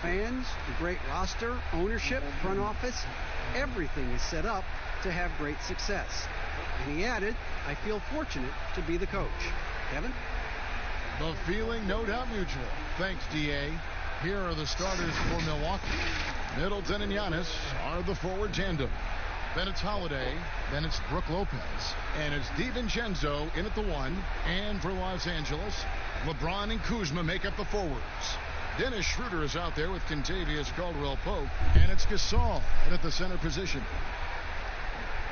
fans, a great roster, ownership, front office, everything is set up to have great success. And he added, I feel fortunate to be the coach. Kevin? The feeling no doubt mutual. Thanks, D.A. Here are the starters for Milwaukee. Middleton and Giannis are the forward tandem. Then it's Holiday. Then it's Brook Lopez. And it's DiVincenzo in at the 1. And for Los Angeles, LeBron and Kuzma make up the forwards. Dennis Schroeder is out there with Kentavious Caldwell-Pope. And it's Gasol in at the center position.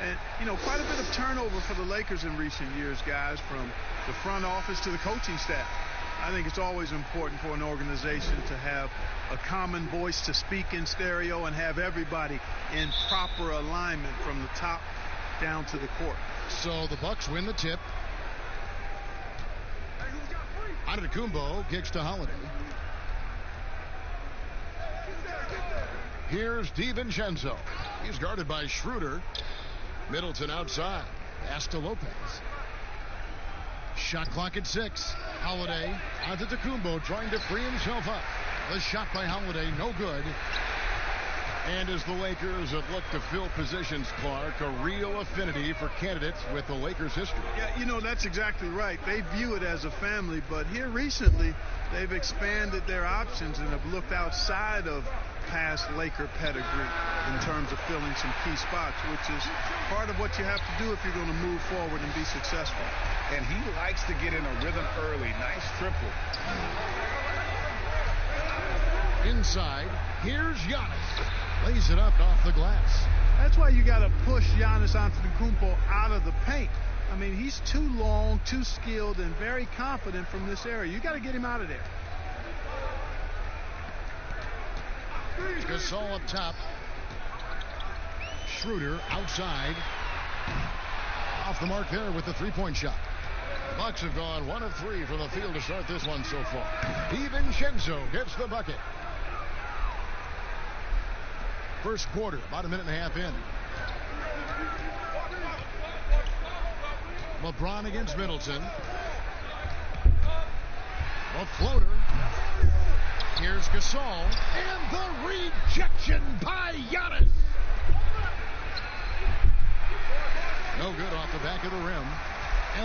And, you know, quite a bit of turnover for the Lakers in recent years, guys, from the front office to the coaching staff. I think it's always important for an organization to have a common voice to speak in stereo and have everybody in proper alignment from the top down to the court. So the Bucks win the tip. Antetokounmpo kicks to Holiday. Here's DiVincenzo. He's guarded by Schroeder. Middleton outside. Pass to Lopez. Shot clock at 6. Holiday. Antetokounmpo trying to free himself up. The shot by Holiday, no good. And as the Lakers have looked to fill positions, Clark, a real affinity for candidates with the Lakers history. Yeah, you know, that's exactly right. They view it as a family, but here recently they've expanded their options and have looked outside of past Laker pedigree in terms of filling some key spots, which is part of what you have to do if you're going to move forward and be successful. And he likes to get in a rhythm early. Nice triple. Inside, here's Giannis. Lays it up off the glass. That's why you got to push Giannis Antetokounmpo out of the paint. I mean, he's too long, too skilled, and very confident from this area. You got to get him out of there. Gasol up top. Schroeder outside. Off the mark there with the three-point shot. The Bucks have gone 1 of 3 from the field to start this one so far. DiVincenzo gets the bucket. First quarter, about a minute and a half in. LeBron against Middleton. A floater. Here's Gasol. And the rejection by Giannis. No good off the back of the rim.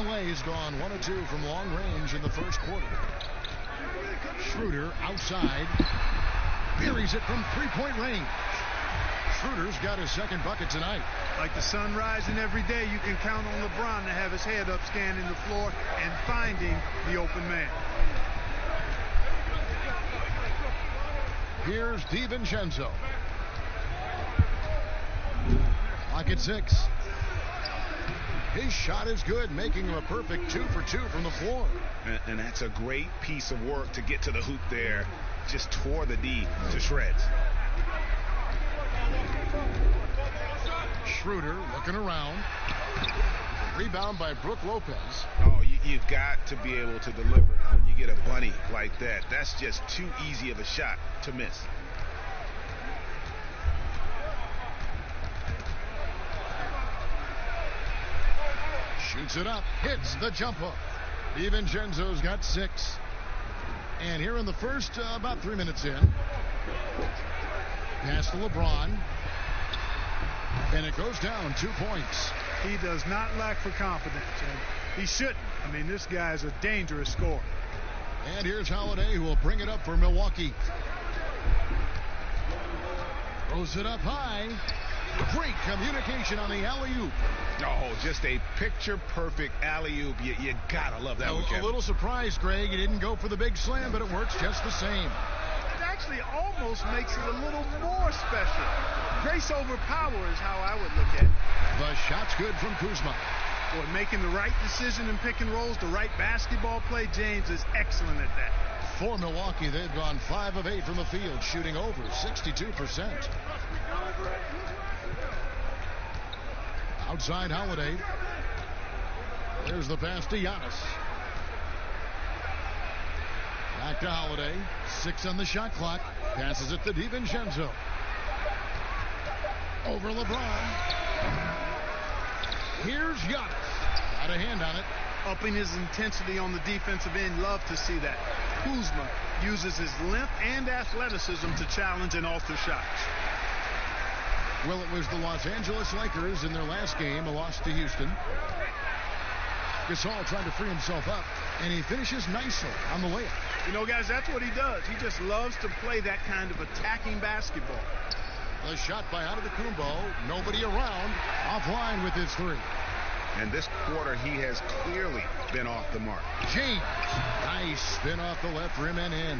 LA's gone 1 of 2 from long range in the first quarter. Schroeder outside. Buries it from three-point range. Schroeder's got his second bucket tonight. Like the sun rising every day, you can count on LeBron to have his head up, scanning the floor and finding the open man. Here's DiVincenzo. Clock at 6. His shot is good, making him a perfect 2 for 2 from the floor. And that's a great piece of work to get to the hoop there. Just tore the D to shreds. Schroeder looking around. Rebound by Brook Lopez. Oh, you've got to be able to deliver when you get a bunny like that. That's just too easy of a shot to miss. Shoots it up. Hits the jump hook. DiVincenzo's got 6. And here in the first, about 3 minutes in. Pass to LeBron. And it goes down 2 points. He does not lack for confidence, and he shouldn't. I mean, this guy's a dangerous scorer. And here's Holiday, who will bring it up for Milwaukee. Throws it up high. Great communication on the alley-oop. Oh, just a picture-perfect alley-oop. You gotta love that one, Kevin. A little surprised, Greg. He didn't go for the big slam, but it works just the same. It actually almost makes it a little more special. Grace over power is how I would look at it. The shot's good from Kuzma. Boy, making the right decision in pick and rolls, the right basketball play, James is excellent at that. For Milwaukee, they've gone 5 of 8 from the field, shooting over 62%. Outside Holiday. There's the pass to Giannis. Back to Holiday. 6 on the shot clock. Passes it to DiVincenzo. Over LeBron. Here's Giannis. Got a hand on it. Upping his intensity on the defensive end. Love to see that. Kuzma uses his length and athleticism to challenge and alter shots. Well, it was the Los Angeles Lakers in their last game, a loss to Houston. Gasol trying to free himself up, and he finishes nicely on the layup. You know, guys, that's what he does. He just loves to play that kind of attacking basketball. The shot by Antetokounmpo, nobody around, offline with his three. And this quarter, he has clearly been off the mark. James, nice spin off the left rim and in.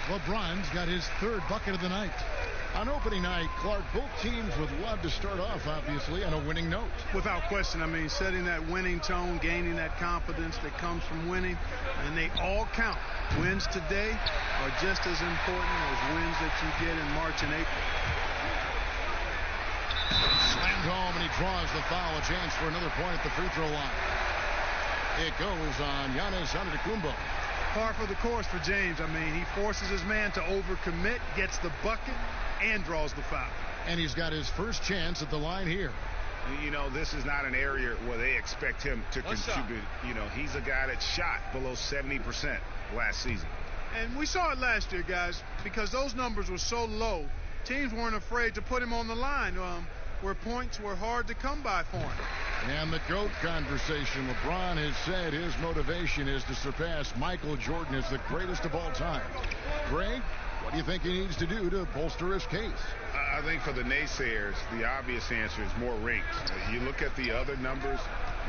LeBron's got his third bucket of the night. On opening night, Clark, both teams would love to start off, obviously, on a winning note. Without question, I mean, setting that winning tone, gaining that confidence that comes from winning, and they all count. Wins today are just as important as wins that you get in March and April. Slammed home, and he draws the foul. A chance for another point at the free throw line. It goes on Giannis Antetokounmpo. Par for the course for James. I mean, he forces his man to overcommit, gets the bucket, and draws the foul. And he's got his first chance at the line here. You know, this is not an area where they expect him to contribute. You know, he's a guy that shot below 70% last season. And we saw it last year, guys, because those numbers were so low, teams weren't afraid to put him on the line where points were hard to come by for him. And the GOAT conversation. LeBron has said his motivation is to surpass Michael Jordan as the greatest of all time. Greg, what do you think he needs to do to bolster his case? I think for the naysayers, the obvious answer is more rings. You look at the other numbers,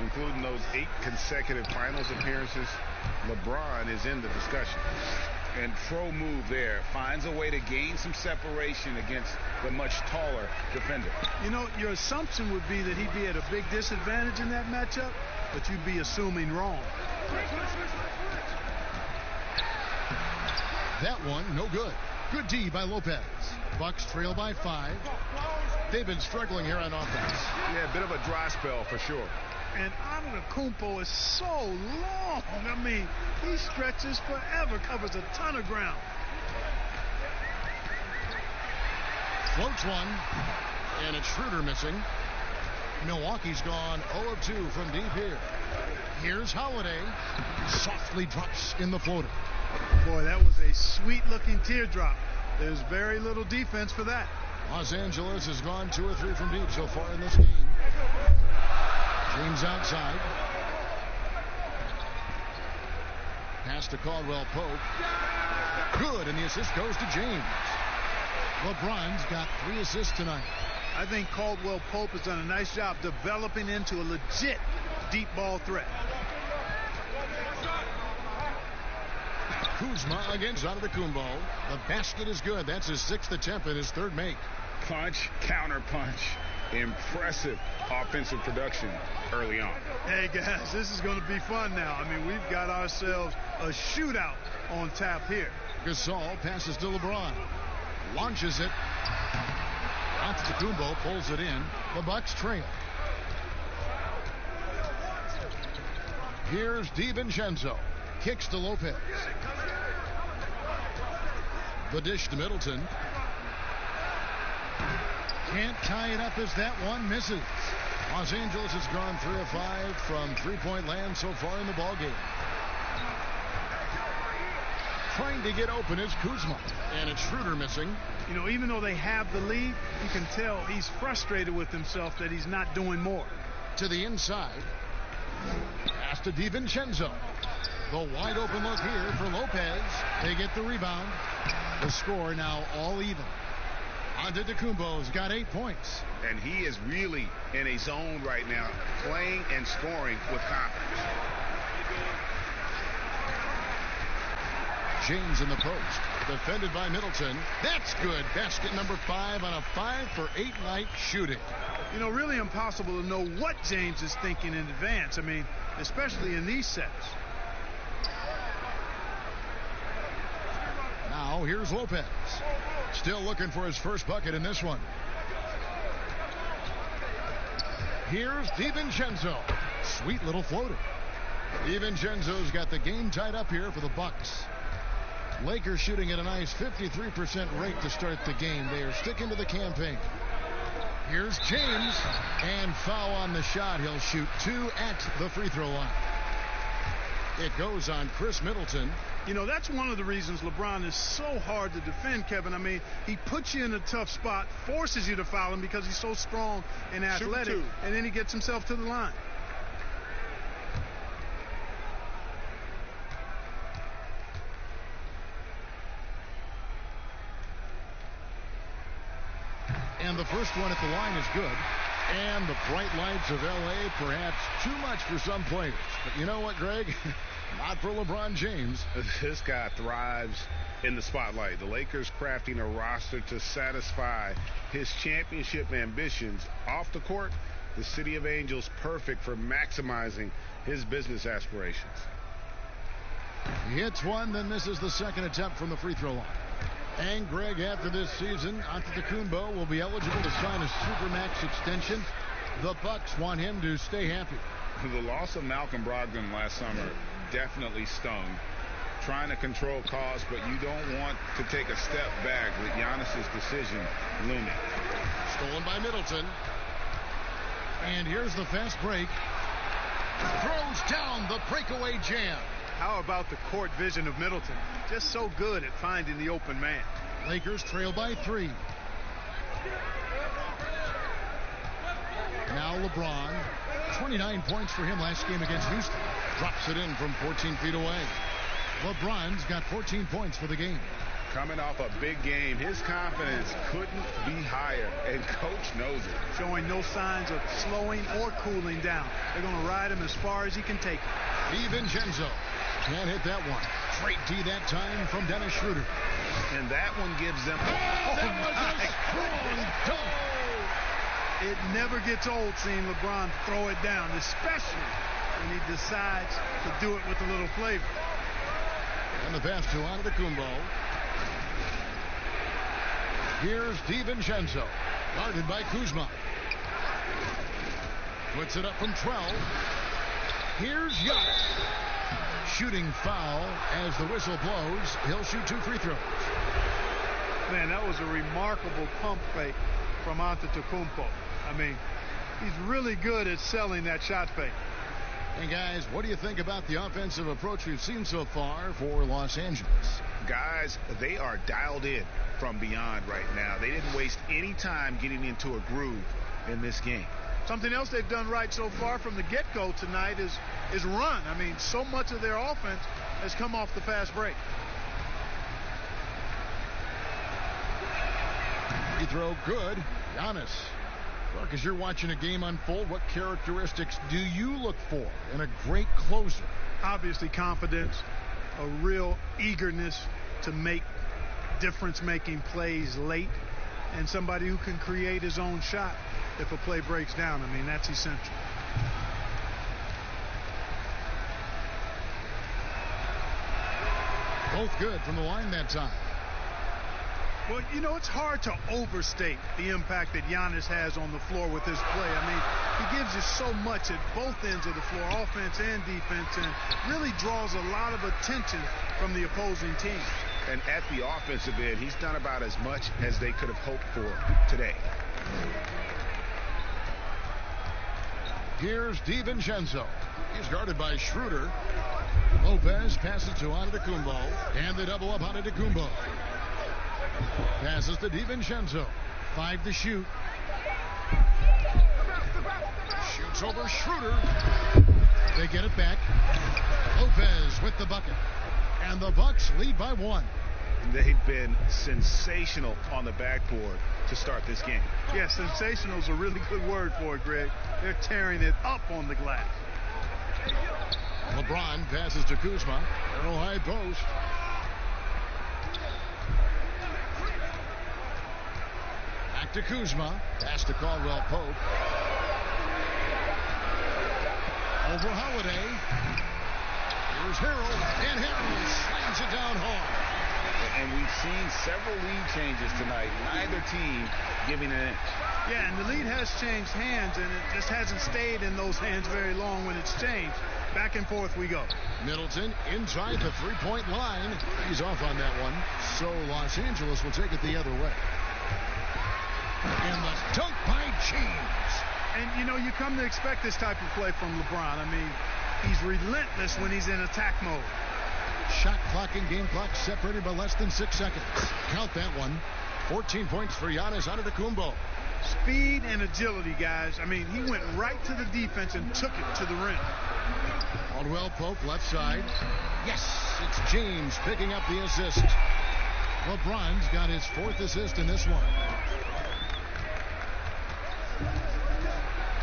including those 8 consecutive finals appearances, LeBron is in the discussion. And pro move there, finds a way to gain some separation against the much taller defender. You know, your assumption would be that he'd be at a big disadvantage in that matchup, but you'd be assuming wrong. That one, no good. Good D by Lopez. Bucks trail by 5. They've been struggling here on offense. Yeah, a bit of a dry spell for sure. And Antetokounmpo is so long. I mean, he stretches forever, covers a ton of ground. Floats one, and it's Schroeder missing. Milwaukee's gone 0 of 2 from deep here. Here's Holiday. Softly drops in the floater. Boy, that was a sweet-looking teardrop. There's very little defense for that. Los Angeles has gone 2 or 3 from deep so far in this game. James outside. Pass to Caldwell Pope. Good, and the assist goes to James. LeBron's got 3 assists tonight. I think Caldwell Pope has done a nice job developing into a legit deep ball threat. Kuzma against Antetokounmpo. The basket is good. That's his 6th attempt and his 3rd make. Punch, counter punch. Impressive offensive production early on. Hey, guys, this is going to be fun now. I mean, we've got ourselves a shootout on tap here. Gasol passes to LeBron. Launches it. Antetokounmpo pulls it in. The Bucks trail. Here's DiVincenzo. Kicks to Lopez. The dish to Middleton. Can't tie it up as that one misses. Los Angeles has gone 3 of 5 from 3-point land so far in the ballgame. Trying to get open is Kuzma, and it's Schroeder missing. You know, even though they have the lead, you can tell he's frustrated with himself that he's not doing more. To the inside. Pass to DiVincenzo. The wide open look here for Lopez. They get the rebound. The score now all even. Antetokounmpo's got 8 points. And he is really in a zone right now, playing and scoring with confidence. James in the post. Defended by Middleton. That's good. Basket number 5 on a 5 for 8 night shooting. You know, really impossible to know what James is thinking in advance. I mean, especially in these sets. Now here's Lopez. Still looking for his first bucket in this one. Here's DiVincenzo. Sweet little floater. DiVincenzo's got the game tied up here for the Bucks. Lakers shooting at a nice 53% rate to start the game. They are sticking to the campaign. Here's James, and foul on the shot. He'll shoot 2 at the free throw line. It goes on Chris Middleton. You know, that's one of the reasons LeBron is so hard to defend, Kevin. I mean, he puts you in a tough spot, forces you to foul him because he's so strong and athletic, and then he gets himself to the line. And the first one at the line is good. And the bright lights of L.A. perhaps too much for some players. But you know what, Greg? Not for LeBron James. This guy thrives in the spotlight. The Lakers crafting a roster to satisfy his championship ambitions. Off the court, the City of Angels perfect for maximizing his business aspirations. He hits one, then misses the second attempt from the free throw line. And Greg, after this season, Antetokounmpo will be eligible to sign a Supermax extension. The Bucks want him to stay happy. The loss of Malcolm Brogdon last summer definitely stung. Trying to control costs, but you don't want to take a step back with Giannis's decision looming. Stolen by Middleton. And here's the fast break. Throws down the breakaway jam. How about the court vision of Middleton? Just so good at finding the open man. Lakers trail by 3. Now LeBron. 29 points for him last game against Houston. Drops it in from 14 feet away. LeBron's got 14 points for the game. Coming off a big game, his confidence couldn't be higher, and coach knows it. Showing no signs of slowing or cooling down. They're going to ride him as far as he can take him. DiVincenzo can't hit that one. Straight D that time from Dennis Schroeder. And that one gives them... that was a strong dunk. It never gets old seeing LeBron throw it down, especially when he decides to do it with a little flavor. And the pass to Antetokounmpo. Here's DiVincenzo, guarded by Kuzma. Puts it up from 12. Here's Giannis. Shooting foul as the whistle blows. He'll shoot 2 free throws. Man, that was a remarkable pump fake from Antetokounmpo. I mean, he's really good at selling that shot fake. And guys, what do you think about the offensive approach we've seen so far for Los Angeles? Guys, they are dialed in from beyond right now. They didn't waste any time getting into a groove in this game. Something else they've done right so far from the get-go tonight is run. I mean, so much of their offense has come off the fast break. Free throw good. Giannis. Mark, as you're watching a game unfold, what characteristics do you look for in a great closer? Obviously confidence, a real eagerness to make difference-making plays late, and somebody who can create his own shot if a play breaks down. I mean, that's essential. Both good from the line that time. Well, you know, it's hard to overstate the impact that Giannis has on the floor with his play. I mean, he gives you so much at both ends of the floor, offense and defense, and really draws a lot of attention from the opposing team. And at the offensive end, he's done about as much as they could have hoped for today. Here's DiVincenzo. He's guarded by Schroeder. Lopez passes to Antetokounmpo, and they double up Antetokounmpo. Passes to DiVincenzo. 5 to shoot. Shoots over Schroeder. They get it back. Lopez with the bucket. And the Bucks lead by 1. They've been sensational on the backboard to start this game. Yeah, sensational is a really good word for it, Greg. They're tearing it up on the glass. LeBron passes to Kuzma. Arrow high post. Back to Kuzma. Pass to Caldwell Pope. Over Holiday. Here's Harrell. And Harrell slams it down hard. And we've seen several lead changes tonight. Neither team giving an inch. Yeah, and the lead has changed hands, and it just hasn't stayed in those hands very long when it's changed. Back and forth we go. Middleton inside the three-point line. He's off on that one. So Los Angeles will take it the other way. And the dunk by James. And, you know, you come to expect this type of play from LeBron. I mean, He's relentless when he's in attack mode. Shot clock and game clock separated by less than 6 seconds. Count that one. 14 points for Giannis Antetokounmpo. Speed and agility, guys. I mean, he went right to the defense and took it to the rim. Caldwell Pope, left side. Yes, it's James picking up the assist. LeBron's got his 4th assist in this one.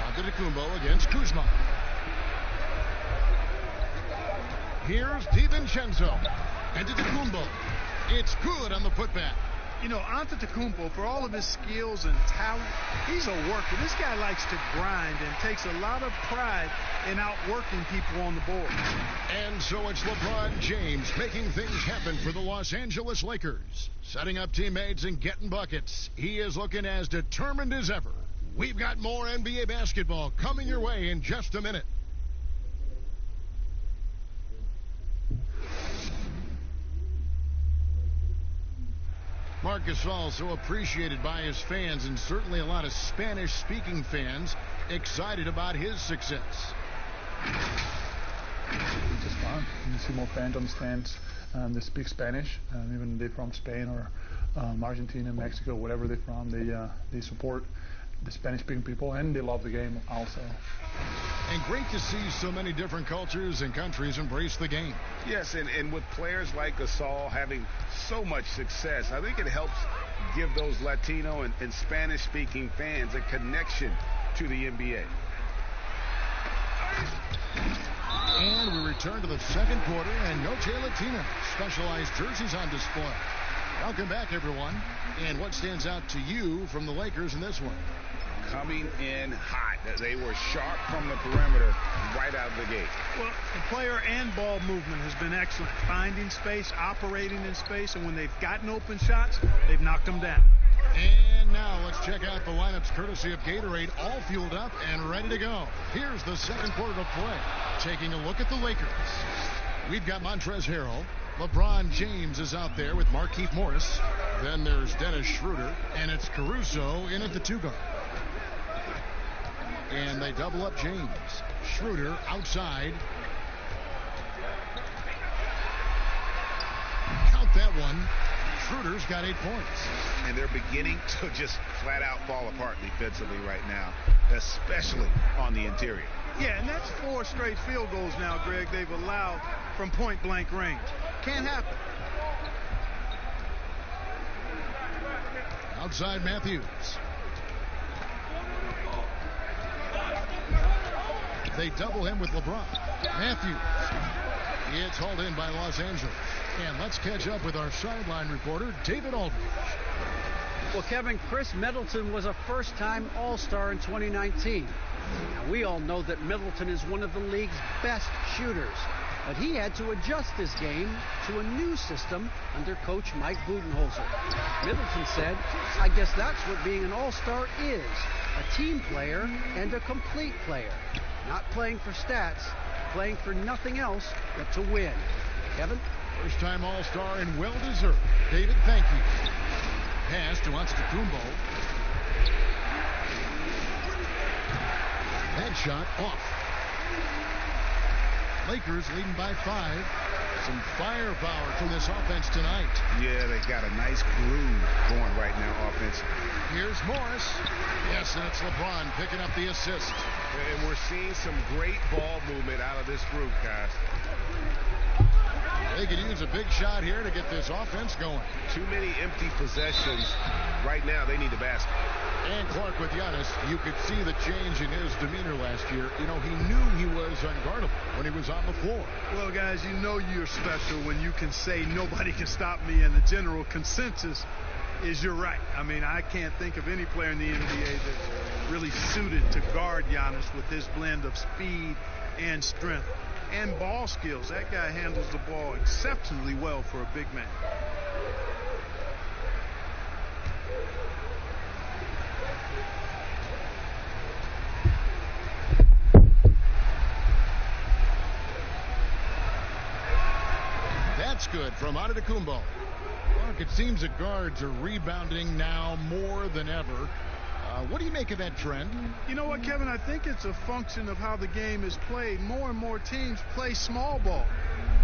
Antetokounmpo against Kuzma. Here's DiVincenzo. Antetokounmpo. It's good on the putback. You know, Antetokounmpo, for all of his skills and talent, he's a worker. This guy likes to grind and takes a lot of pride in outworking people on the board. And so it's LeBron James making things happen for the Los Angeles Lakers. Setting up teammates and getting buckets. He is looking as determined as ever. We've got more NBA basketball coming your way in just a minute. Marc Gasol, so appreciated by his fans, and certainly a lot of Spanish-speaking fans excited about his success. It's just fun. You see more fans on the stands that speak Spanish, even they're from Spain or Argentina, Mexico, whatever they're from. They support the Spanish-speaking people, and they love the game also. And great to see so many different cultures and countries embrace the game. Yes, and with players like Gasol having so much success, I think it helps give those Latino and Spanish-speaking fans a connection to the NBA. And we return to the second quarter, and Noche Latina specialized jerseys on display. Welcome back, everyone. And what stands out to you from the Lakers in this one? Coming in hot. They were sharp from the perimeter right out of the gate. Well, the player and ball movement has been excellent. Finding space, operating in space, and when they've gotten open shots, they've knocked them down. And now let's check out the lineups courtesy of Gatorade, all fueled up and ready to go. Here's the second quarter of play. Taking a look at the Lakers. We've got Montrezl Harrell. LeBron James is out there with Markieff Morris. Then there's Dennis Schroeder, and it's Caruso in at the 2 guard. And they double up James. Schroeder outside. Count that one. Schroeder's got 8 points. And they're beginning to just flat out fall apart defensively right now, especially on the interior. Yeah, and that's 4 straight field goals now, Greg, they've allowed from point-blank range. Can't happen. Outside Matthews. They double him with LeBron. Matthews. It's hauled in by Los Angeles. And let's catch up with our sideline reporter, David Aldridge. Well, Kevin, Chris Middleton was a first-time All-Star in 2019. Now, we all know that Middleton is one of the league's best shooters, but he had to adjust his game to a new system under coach Mike Budenholzer. Middleton said, "I guess that's what being an All-Star is, a team player and a complete player. Not playing for stats, playing for nothing else but to win." Kevin? First-time All-Star and well-deserved. David, thank you. Pass to Antetokounmpo. Headshot off. Lakers leading by 5. Some firepower from this offense tonight. Yeah, they got a nice groove going right now offensively. Here's Morris. Yes, and it's LeBron picking up the assist. And we're seeing some great ball movement out of this group, guys. They could use a big shot here to get this offense going. Too many empty possessions. Right now, they need the basket. And Clark with Giannis, you could see the change in his demeanor last year. You know, he knew he was unguardable when he was on the floor. Well, guys, you know you're special when you can say nobody can stop me, and the general consensus is you're right. I mean, I can't think of any player in the NBA that's really suited to guard Giannis with his blend of speed and strength and ball skills. That guy handles the ball exceptionally well for a big man. That's good from Antetokounmpo. Look, it seems that guards are rebounding now more than ever. What do you make of that trend? You know what, Kevin? I think it's a function of how the game is played. More and more teams play small ball,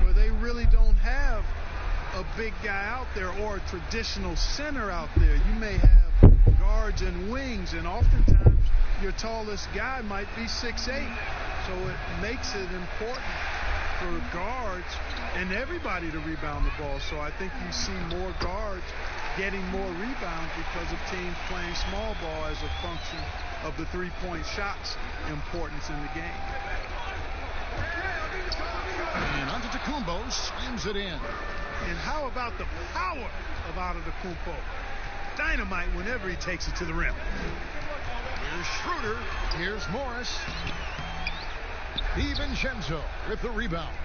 where they really don't have a big guy out there or a traditional center out there. You may have guards and wings, and oftentimes your tallest guy might be 6'8". So it makes it important for guards and everybody to rebound the ball. So I think you see more guards getting more rebounds because of teams playing small ball as a function of the three-point shots importance in the game. And Antetokounmpo slams it in. And how about the power of Antetokounmpo? Dynamite whenever he takes it to the rim. Here's Schroeder. Here's Morris. DiVincenzo with the rebound.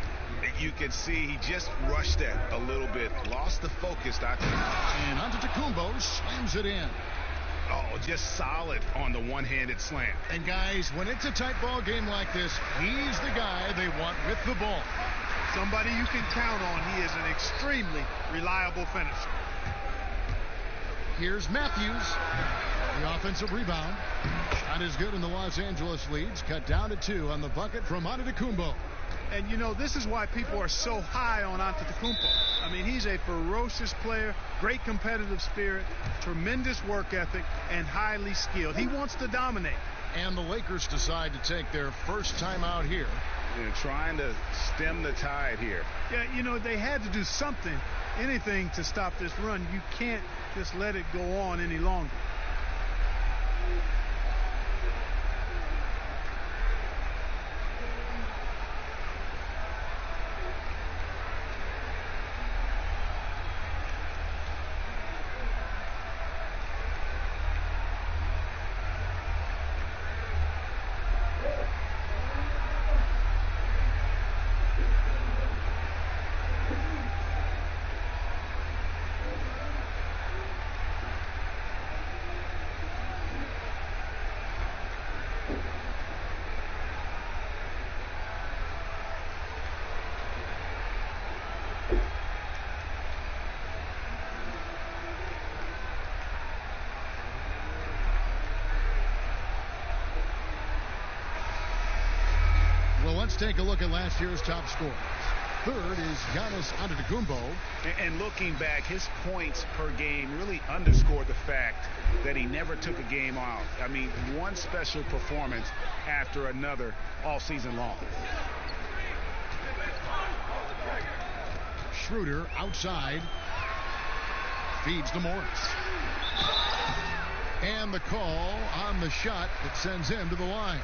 You can see he just rushed that a little bit. Lost the focus, Dr. And Antetokounmpo slams it in. Oh, just solid on the one-handed slam. And guys, when it's a tight ball game like this, he's the guy they want with the ball. Somebody you can count on. He is an extremely reliable finisher. Here's Matthews. The offensive rebound. Shot is good, and the Los Angeles leads cut down to 2 on the bucket from Antetokounmpo. And, you know, this is why people are so high on Antetokounmpo. I mean, he's a ferocious player, great competitive spirit, tremendous work ethic, and highly skilled. He wants to dominate. And the Lakers decide to take their first time out here. They're trying to stem the tide here. Yeah, you know, they had to do something, anything to stop this run. You can't just let it go on any longer. Let's take a look at last year's top scorers. Third is Giannis Antetokounmpo. And looking back, his points per game really underscored the fact that he never took a game off. I mean, one special performance after another all season long. Schroeder outside. Feeds to Morris. And the call on the shot that sends him to the line.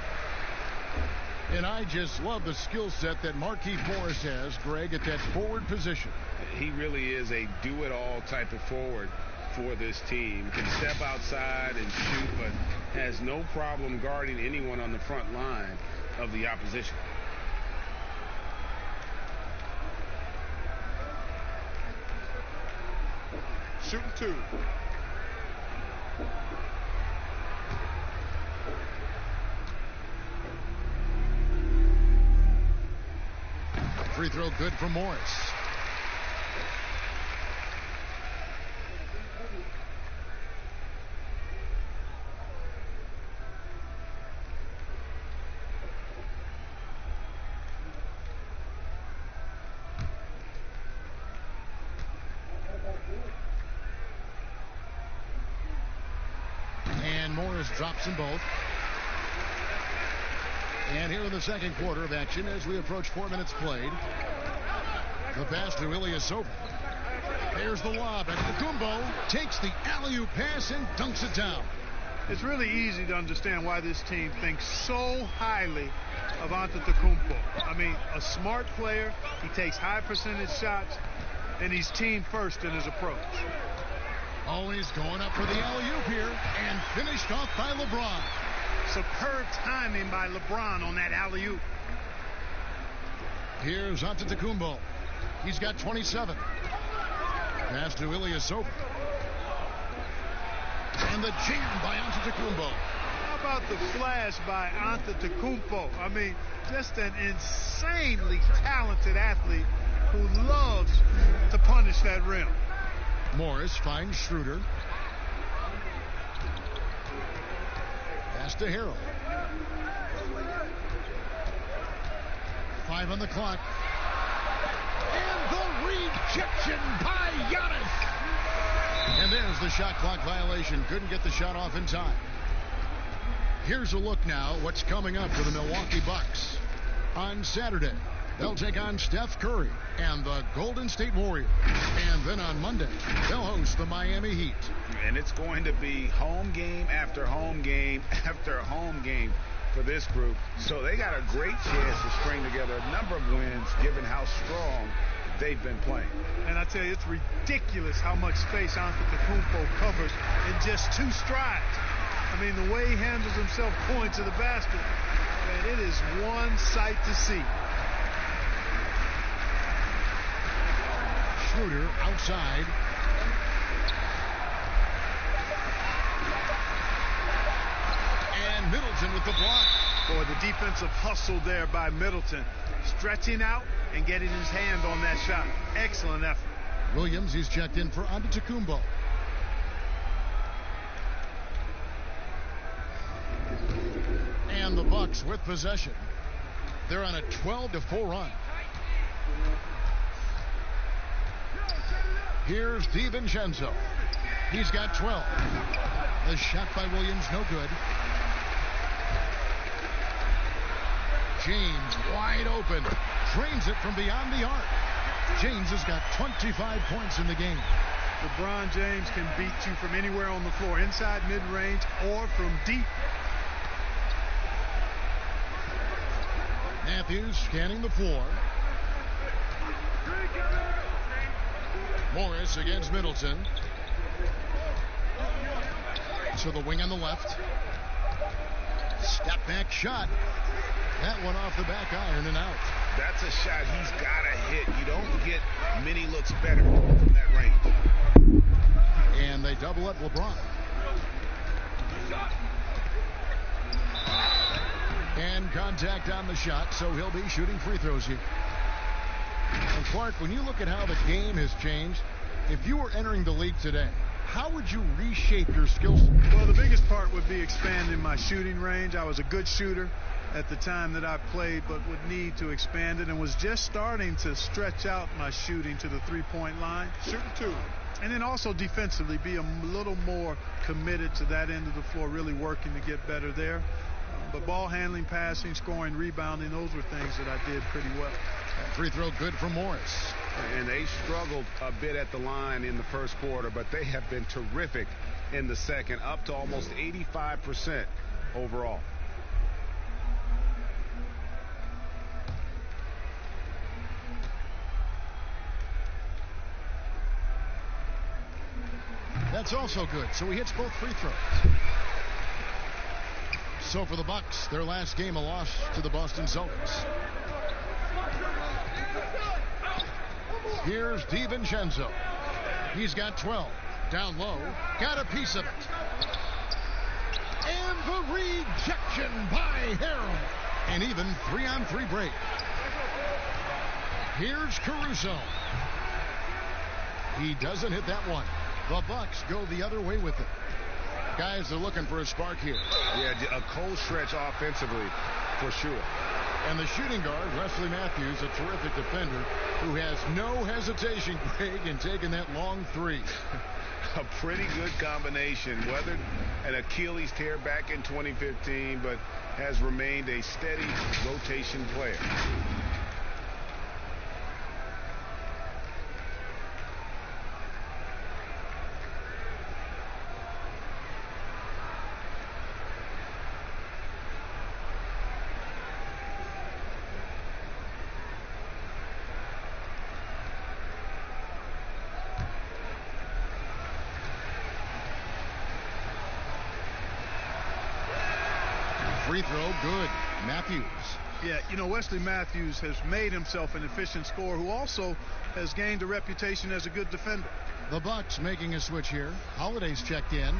And I just love the skill set that Markieff Morris has, Greg, at that forward position. He really is a do-it-all type of forward for this team. Can step outside and shoot, but has no problem guarding anyone on the front line of the opposition. Shooting 2. Free throw good for Morris. And Morris drops them both. And here in the second quarter of action, as we approach 4 minutes played, the pass to Ilyasova. There's the lob, and Antetokounmpo takes the alley-oop pass and dunks it down. It's really easy to understand why this team thinks so highly of Antetokounmpo. I mean, a smart player, he takes high percentage shots, and he's team first in his approach. Always going up for the alley-oop here, and finished off by LeBron. Superb timing by LeBron on that alley-oop. Here's Antetokounmpo. He's got 27. Pass to Ilyasova. And the jam by Antetokounmpo. How about the flash by Antetokounmpo? I mean, just an insanely talented athlete who loves to punish that rim. Morris finds Schroeder. Pass to Harrell. 5 on the clock. And the rejection by Giannis. And there's the shot clock violation. Couldn't get the shot off in time. Here's a look now what's coming up for the Milwaukee Bucks. On Saturday, they'll take on Steph Curry and the Golden State Warriors. And then on Monday, they'll host the Miami Heat. And it's going to be home game after home game after home game for this group. So they got a great chance to string together a number of wins given how strong they've been playing. And I tell you, it's ridiculous how much space Antetokounmpo covers in just 2 strides. I mean, the way he handles himself going to the basket, man, it is one sight to see. Schroeder outside. And Middleton with the block. Boy, the defensive hustle there by Middleton. Stretching out and getting his hand on that shot. Excellent effort. Williams, he's checked in for Antetokounmpo. And the Bucks with possession. They're on a 12-4 run. Here's DiVincenzo. He's got 12. The shot by Williams, no good. James wide open. Drains it from beyond the arc. James has got 25 points in the game. LeBron James can beat you from anywhere on the floor, inside, mid-range, or from deep. Matthews scanning the floor. Morris against Middleton. So the wing on the left. Step back shot. That one off the back iron and out. That's a shot he's got to hit. You don't get many looks better from that range. And they double up LeBron. And contact on the shot, so he'll be shooting free throws here. And Clark, when you look at how the game has changed, if you were entering the league today, how would you reshape your skill set? Well, the biggest part would be expanding my shooting range. I was a good shooter at the time that I played, but would need to expand it, and was just starting to stretch out my shooting to the three-point line. Shooting 2. And then also defensively, be a little more committed to that end of the floor, really working to get better there. But ball handling, passing, scoring, rebounding, those were things that I did pretty well. That free throw good for Morris. And they struggled a bit at the line in the first quarter, but they have been terrific in the second, up to almost 85% overall. That's also good. So he hits both free throws. So for the Bucks, their last game a loss to the Boston Celtics. Here's DiVincenzo. He's got 12. Down low. Got a piece of it. And the rejection by Harrell. And even 3-on-3 break. Here's Caruso. He doesn't hit that one. The Bucks go the other way with it. Guys are looking for a spark here. Yeah, a cold stretch offensively for sure. And the shooting guard, Wesley Matthews, a terrific defender, who has no hesitation, Greg, in taking that long three. A pretty good combination. Weathered an Achilles tear back in 2015, but has remained a steady rotation player. Free throw, good. Matthews. Yeah, you know, Wesley Matthews has made himself an efficient scorer who also has gained a reputation as a good defender. The Bucks making a switch here. Holiday's checked in.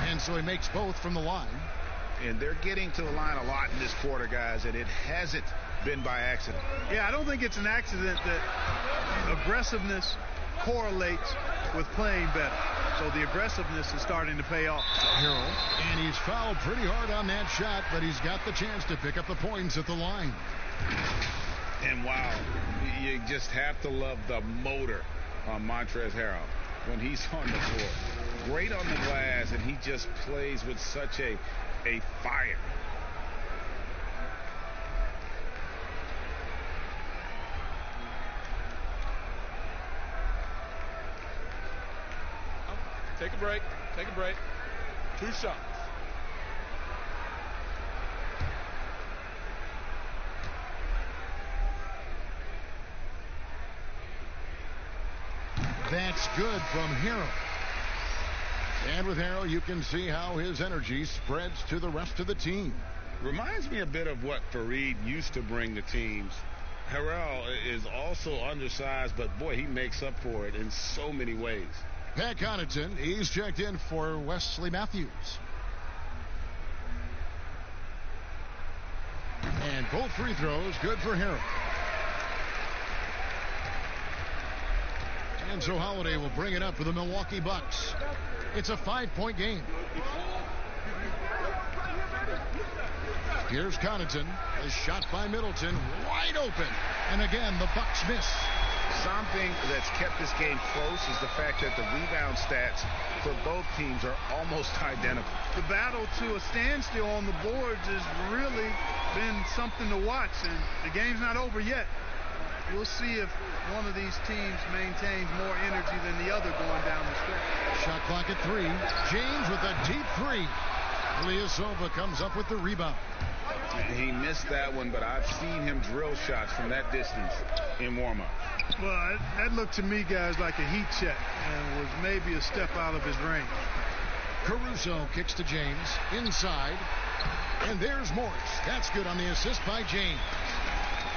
And so he makes both from the line. And they're getting to the line a lot in this quarter, guys, and it hasn't been by accident. Yeah, I don't think it's an accident that aggressiveness correlates with playing better. So the aggressiveness is starting to pay off. Harrell, and he's fouled pretty hard on that shot, but he's got the chance to pick up the points at the line. And wow, you just have to love the motor on Montrezl Harrell when he's on the floor. Great on the glass, and he just plays with such a fire. Take a break. Take a break. 2 shots. That's good from Harrell. And with Harrell, you can see how his energy spreads to the rest of the team. Reminds me a bit of what Fareed used to bring to teams. Harrell is also undersized, but boy, he makes up for it in so many ways. Pat Connaughton, he's checked in for Wesley Matthews. And both free throws good for Harrell. And so Holiday will bring it up for the Milwaukee Bucks. It's a 5-point game. Here's Connaughton. The shot by Middleton. Wide open. And again, the Bucks miss. Something that's kept this game close is the fact that the rebound stats for both teams are almost identical. The battle to a standstill on the boards has really been something to watch, and the game's not over yet. We'll see if one of these teams maintains more energy than the other going down the stretch. Shot clock at 3. James with a deep 3. Ilyasova comes up with the rebound. He missed that one, but I've seen him drill shots from that distance in warm-up. Well, that looked to me, guys, like a heat check and was maybe a step out of his range. Caruso kicks to James inside. And there's Morris. That's good on the assist by James.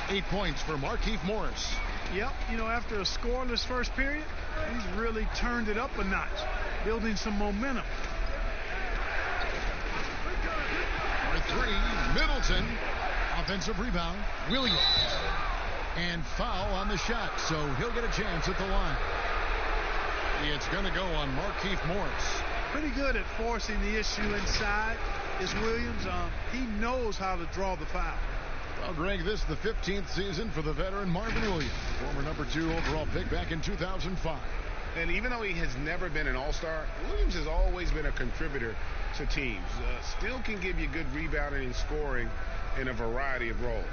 8 points for Markieff Morris. Yep, you know, after a scoreless first period, he's really turned it up a notch, building some momentum. For 3, Middleton. Offensive rebound, Williams. And foul on the shot, so he'll get a chance at the line. It's going to go on Markieff Morris. Pretty good at forcing the issue inside is Williams. He knows how to draw the foul. Well, Greg, this is the 15th season for the veteran Marvin Williams, former number 2 overall pick back in 2005. And even though he has never been an all-star, Williams has always been a contributor to teams. Still can give you good rebounding and scoring in a variety of roles.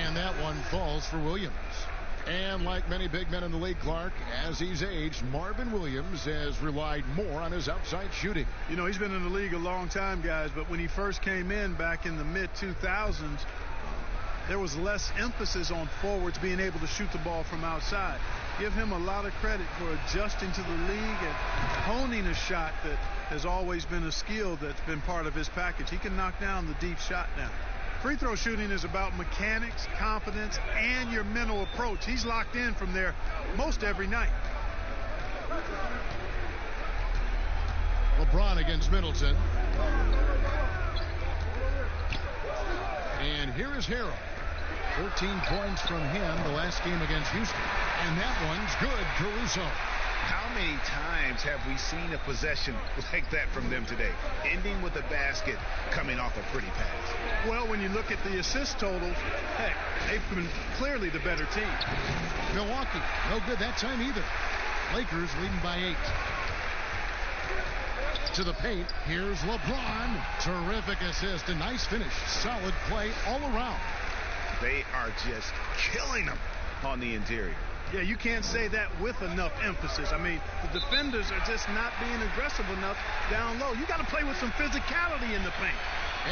And that one falls for Williams. And like many big men in the league, Clark, as he's aged, Marvin Williams has relied more on his outside shooting. You know, he's been in the league a long time, guys, but when he first came in back in the mid-2000s, there was less emphasis on forwards being able to shoot the ball from outside. Give him a lot of credit for adjusting to the league and honing a shot that has always been a skill that's been part of his package. He can knock down the deep shot now. Free throw shooting is about mechanics, confidence, and your mental approach. He's locked in from there most every night. LeBron against Middleton. And here is Harrell. 14 points from him the last game against Houston. And that one's good, Caruso. How many times have we seen a possession like that from them today, ending with a basket coming off a pretty pass? Well, when you look at the assist totals, hey, they've been clearly the better team. Milwaukee, no good that time either. Lakers leading by 8. To the paint, here's LeBron. Terrific assist, a nice finish. Solid play all around. They are just killing them on the interior. Yeah, you can't say that with enough emphasis. I mean, the defenders are just not being aggressive enough down low. You got to play with some physicality in the paint.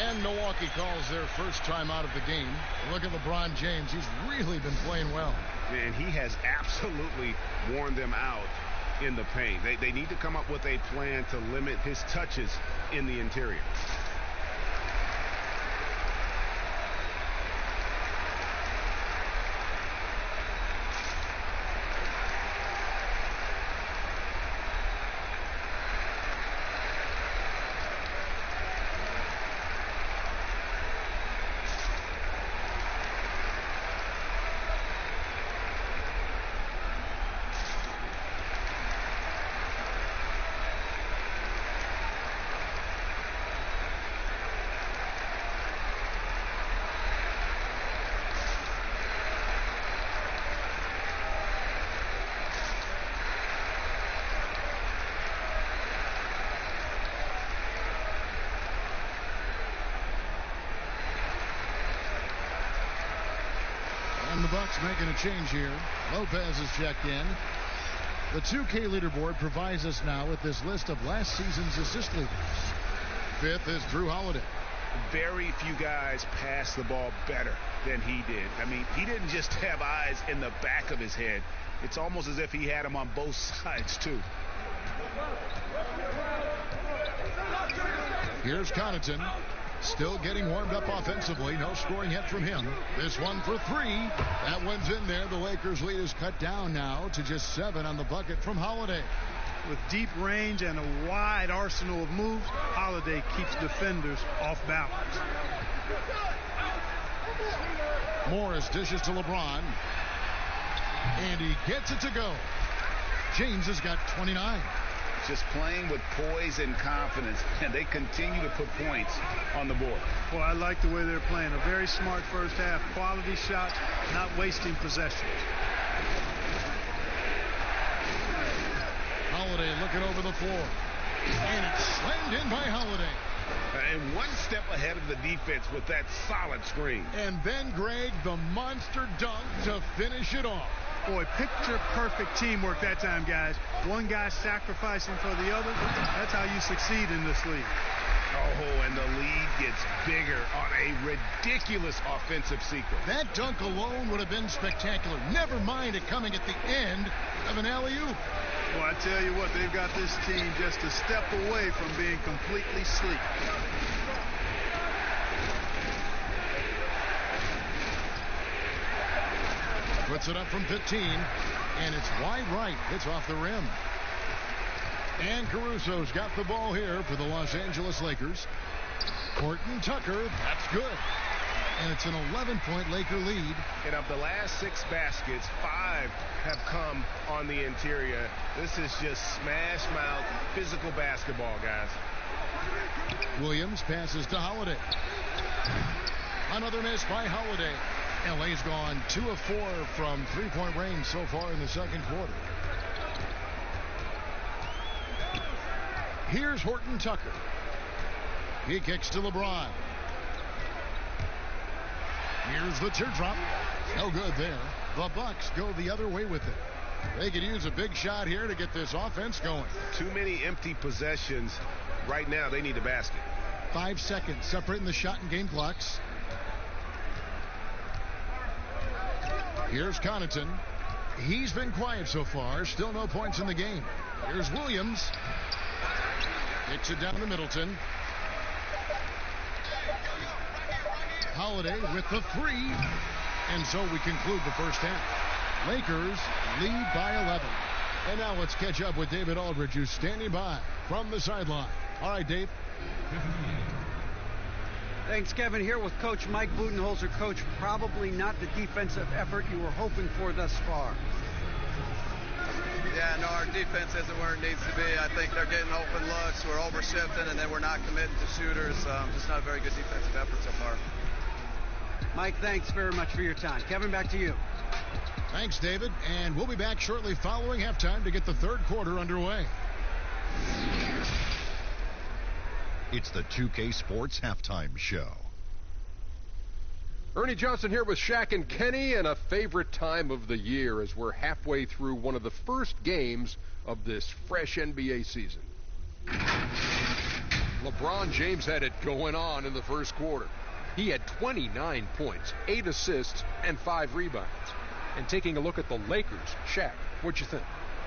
And Milwaukee calls their first time out of the game. Look at LeBron James. He's really been playing well. And he has absolutely worn them out in the paint. They need to come up with a plan to limit his touches in the interior. And the Bucks making a change here. Lopez is checked in. The 2K leaderboard provides us now with this list of last season's assist leaders. 5th is Drew Holiday. Very few guys pass the ball better than he did. I mean, he didn't just have eyes in the back of his head. It's almost as if he had them on both sides, too. Here's Connaughton. Still getting warmed up offensively. No scoring yet from him. This one for 3. That one's in there. The Lakers' lead is cut down now to just 7 on the bucket from Holiday. With deep range and a wide arsenal of moves, Holiday keeps defenders off balance. Morris dishes to LeBron. And he gets it to go. James has got 29. Just playing with poise and confidence, and they continue to put points on the board. Well, I like the way they're playing. A very smart first half. Quality shots, not wasting possessions. Holiday looking over the floor. And it's slammed in by Holiday. And one step ahead of the defense with that solid screen. And then, Greg, the monster dunk to finish it off. Boy, picture-perfect teamwork that time, guys. One guy sacrificing for the other. That's how you succeed in this league. Oh, and the lead gets bigger on a ridiculous offensive sequence. That dunk alone would have been spectacular. Never mind it coming at the end of an alley-oop. Well, I tell you what, they've got this team just a step away from being completely sleek. Puts it up from 15, and it's wide right. Hits off the rim. And Caruso's got the ball here for the Los Angeles Lakers. Horton Tucker, that's good. And it's an 11-point Laker lead. And of the last 6 baskets, 5 have come on the interior. This is just smash-mouth physical basketball, guys. Williams passes to Holiday. Another miss by Holiday. LA's gone 2 of 4 from 3-point range so far in the second quarter. Here's Horton Tucker. He kicks to LeBron. Here's the teardrop. No good there. The Bucks go the other way with it. They could use a big shot here to get this offense going. Too many empty possessions. Right now, they need a basket. 5 seconds separating the shot and game clocks. Here's Connaughton. He's been quiet so far. Still no points in the game. Here's Williams. Kicks it down to Middleton. Holiday with the 3. And so we conclude the first half. Lakers lead by 11. And now let's catch up with David Aldridge, who's standing by from the sideline. All right, Dave. Thanks, Kevin. Here with Coach Mike Budenholzer. Coach, probably not the defensive effort you were hoping for thus far. Yeah, no, our defense isn't where it needs to be. I think they're getting open looks. We're overshifting, and then we're not committing to shooters. Just not a very good defensive effort so far. Mike, thanks very much for your time. Kevin, back to you. Thanks, David. And we'll be back shortly following halftime to get the third quarter underway. It's the 2K Sports Halftime Show. Ernie Johnson here with Shaq and Kenny, and a favorite time of the year as we're halfway through one of the first games of this fresh NBA season. LeBron James had it going on in the first quarter. He had 29 points, 8 assists, and 5 rebounds. And taking a look at the Lakers, Shaq, what'd you think?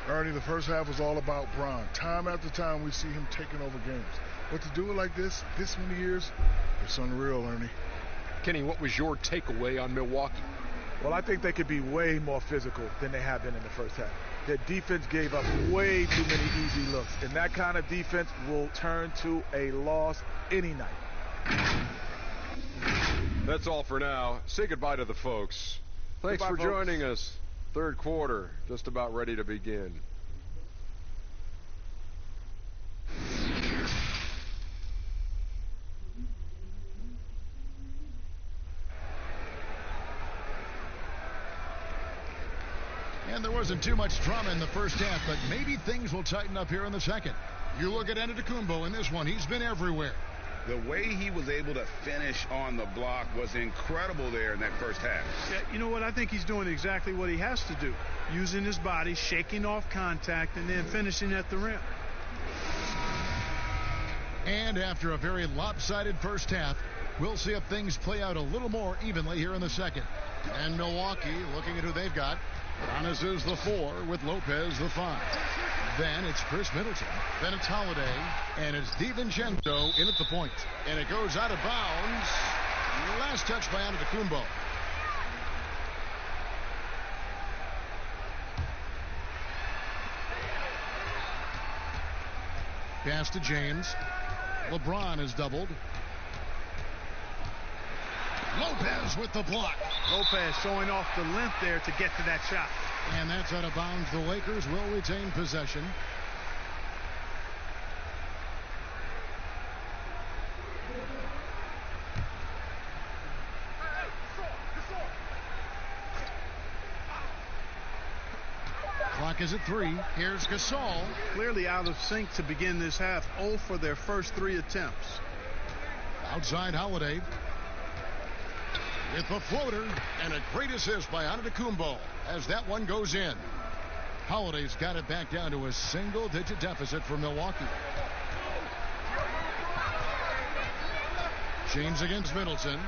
Ernie, the first half was all about Bron. Time after time, we see him taking over games. But to do it like this many years, it's unreal, Ernie. Kenny, what was your takeaway on Milwaukee? Well, I think they could be way more physical than they have been in the first half. Their defense gave up way too many easy looks, and that kind of defense will turn to a loss any night. That's all for now. Say goodbye to the folks. Thanks for joining us. Third quarter, just about ready to begin. And there wasn't too much drama in the first half, but maybe things will tighten up here in the second. You look at Antetokounmpo in this one. He's been everywhere. The way he was able to finish on the block was incredible there in that first half. Yeah, you know what? I think he's doing exactly what he has to do. Using his body, shaking off contact, and then finishing at the rim. And after a very lopsided first half, we'll see if things play out a little more evenly here in the second. And Milwaukee looking at who they've got. Giannis is the 4 with Lopez the 5. Then it's Chris Middleton. Then it's Holiday. And it's DiVincenzo in at the point. And it goes out of bounds. Last touch by Antetokounmpo. Pass to James. LeBron is doubled. Lopez with the block. Lopez showing off the length there to get to that shot. And that's out of bounds. The Lakers will retain possession. Clock is at 3. Here's Gasol. Clearly out of sync to begin this half. 0 for their first 3 attempts. Outside Holiday. With the floater, and a great assist by Antetokounmpo as that one goes in. Holiday's got it back down to a single-digit deficit for Milwaukee. James against Middleton.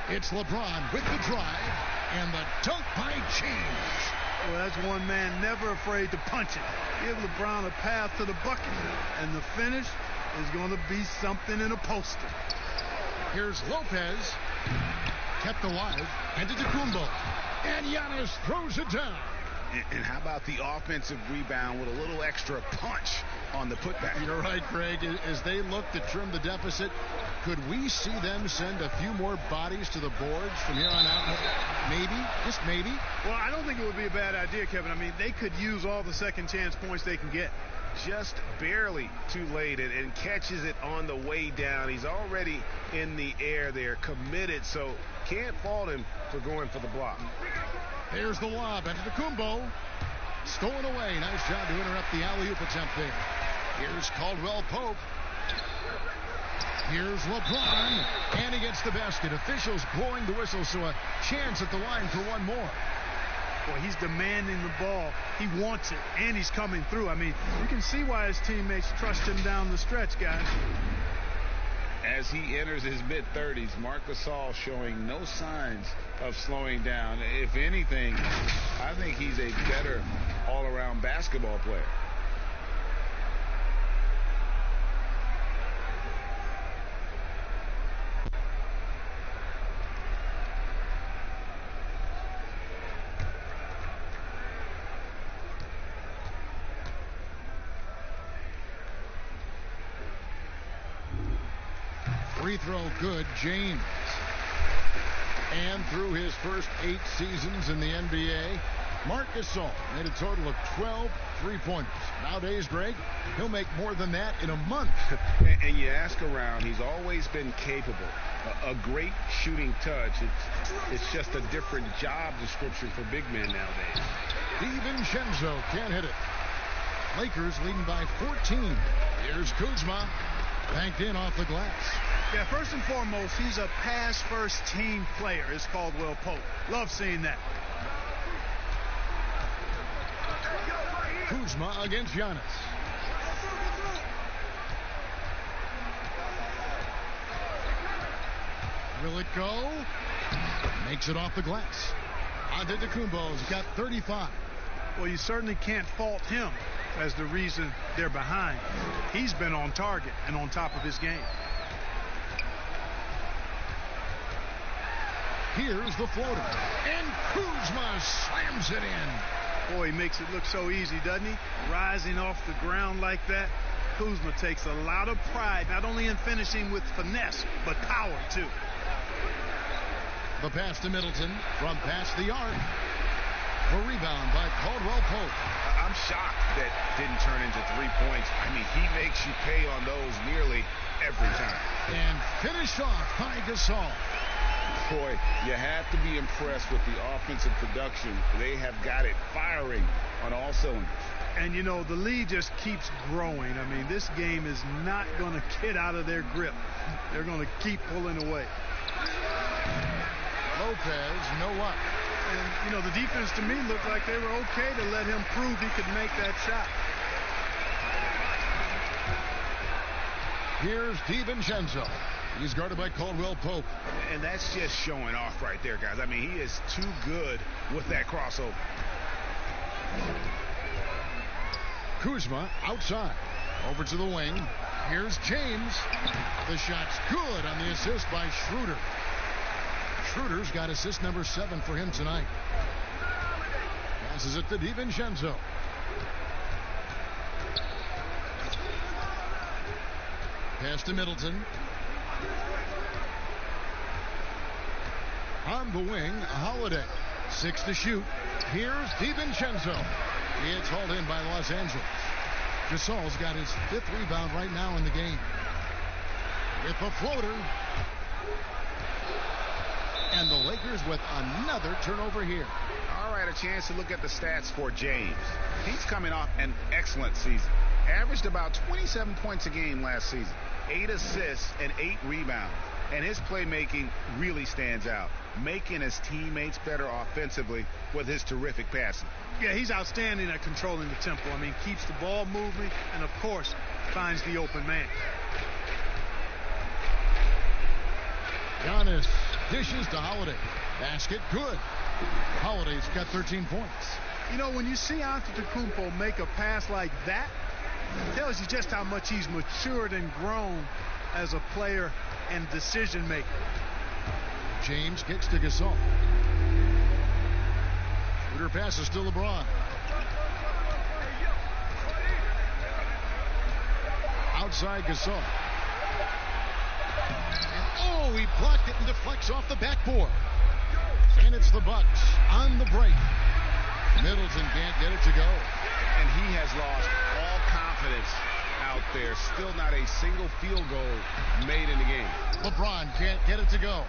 It's LeBron with the drive, and the dunk by James. Well, that's one man never afraid to punch it. Give LeBron a path to the bucket, and the finish is going to be something in a poster. Here's Lopez. Kept alive. Antetokounmpo. And Giannis throws it down. And how about the offensive rebound with a little extra punch on the putback? You're right, Craig. As they look to trim the deficit, could we see them send a few more bodies to the boards from here on out? Maybe. Just maybe. Well, I don't think it would be a bad idea, Kevin. I mean, they could use all the second chance points they can get. Just barely too late and catches it on the way down. He's already in the air there, committed, so can't fault him for going for the block. Here's the lob. Antetokounmpo stolen away. Nice job to interrupt the alley-oop attempt there. Here's Caldwell Pope. Here's LeBron, and he gets the basket. Officials blowing the whistle, so a chance at the line for one more. Boy, he's demanding the ball. He wants it, and he's coming through. I mean, you can see why his teammates trust him down the stretch, guys. As he enters his mid-30s, Marc Gasol showing no signs of slowing down. If anything, I think he's a better all-around basketball player. Free throw good, James. And through his first 8 seasons in the NBA, Marc Gasol made a total of 12 three-pointers. Nowadays, Greg, he'll make more than that in a month. And you ask around, he's always been capable. A great shooting touch. It's just a different job description for big men nowadays. DiVincenzo can't hit it. Lakers leading by 14. Here's Kuzma. Banked in off the glass. Yeah, first and foremost, he's a pass-first team player, is Caldwell Pope. Love seeing that. Kuzma against Giannis. Will it go? Makes it off the glass. Antetokounmpo's got 35. Well, you certainly can't fault him as the reason they're behind. He's been on target and on top of his game. Here's the floater. And Kuzma slams it in. Boy, he makes it look so easy, doesn't he? Rising off the ground like that. Kuzma takes a lot of pride, not only in finishing with finesse, but power, too. The pass to Middleton from past the arc. The rebound by Caldwell Pope. I'm shocked that didn't turn into 3 points. I mean, he makes you pay on those nearly every time. And finished off by Gasol. Boy, you have to be impressed with the offensive production. They have got it firing on all cylinders. And, you know, the lead just keeps growing. I mean, this game is not going to get out of their grip. They're going to keep pulling away. Lopez, no up. And, you know, the defense to me looked like they were okay to let him prove he could make that shot. Here's DiVincenzo. He's guarded by Caldwell Pope. And that's just showing off right there, guys. I mean, he is too good with that crossover. Kuzma outside. Over to the wing. Here's James. The shot's good on the assist by Schroeder. Schroeder's got assist number 7 for him tonight. Passes it to DiVincenzo. Pass to Middleton. On the wing, Holiday. 6 to shoot. Here's DiVincenzo. It's hauled in by Los Angeles. Gasol's got his 5th rebound right now in the game. With the floater. And the Lakers with another turnover here. All right, a chance to look at the stats for James. He's coming off an excellent season. Averaged about 27 points a game last season. 8 assists and 8 rebounds. And his playmaking really stands out, making his teammates better offensively with his terrific passing. Yeah, he's outstanding at controlling the tempo. I mean, keeps the ball moving and, of course, finds the open man. Giannis dishes to Holiday. Basket good. Holiday's got 13 points. You know, when you see Antetokounmpo make a pass like that, it tells you just how much he's matured and grown as a player and decision maker. James kicks to Gasol. Schroeder passes to LeBron. Outside Gasol. Oh, he blocked it and deflects off the backboard. And it's the Bucks on the break. Middleton can't get it to go. And he has lost all confidence out there. Still not a single field goal made in the game. LeBron can't get it to go.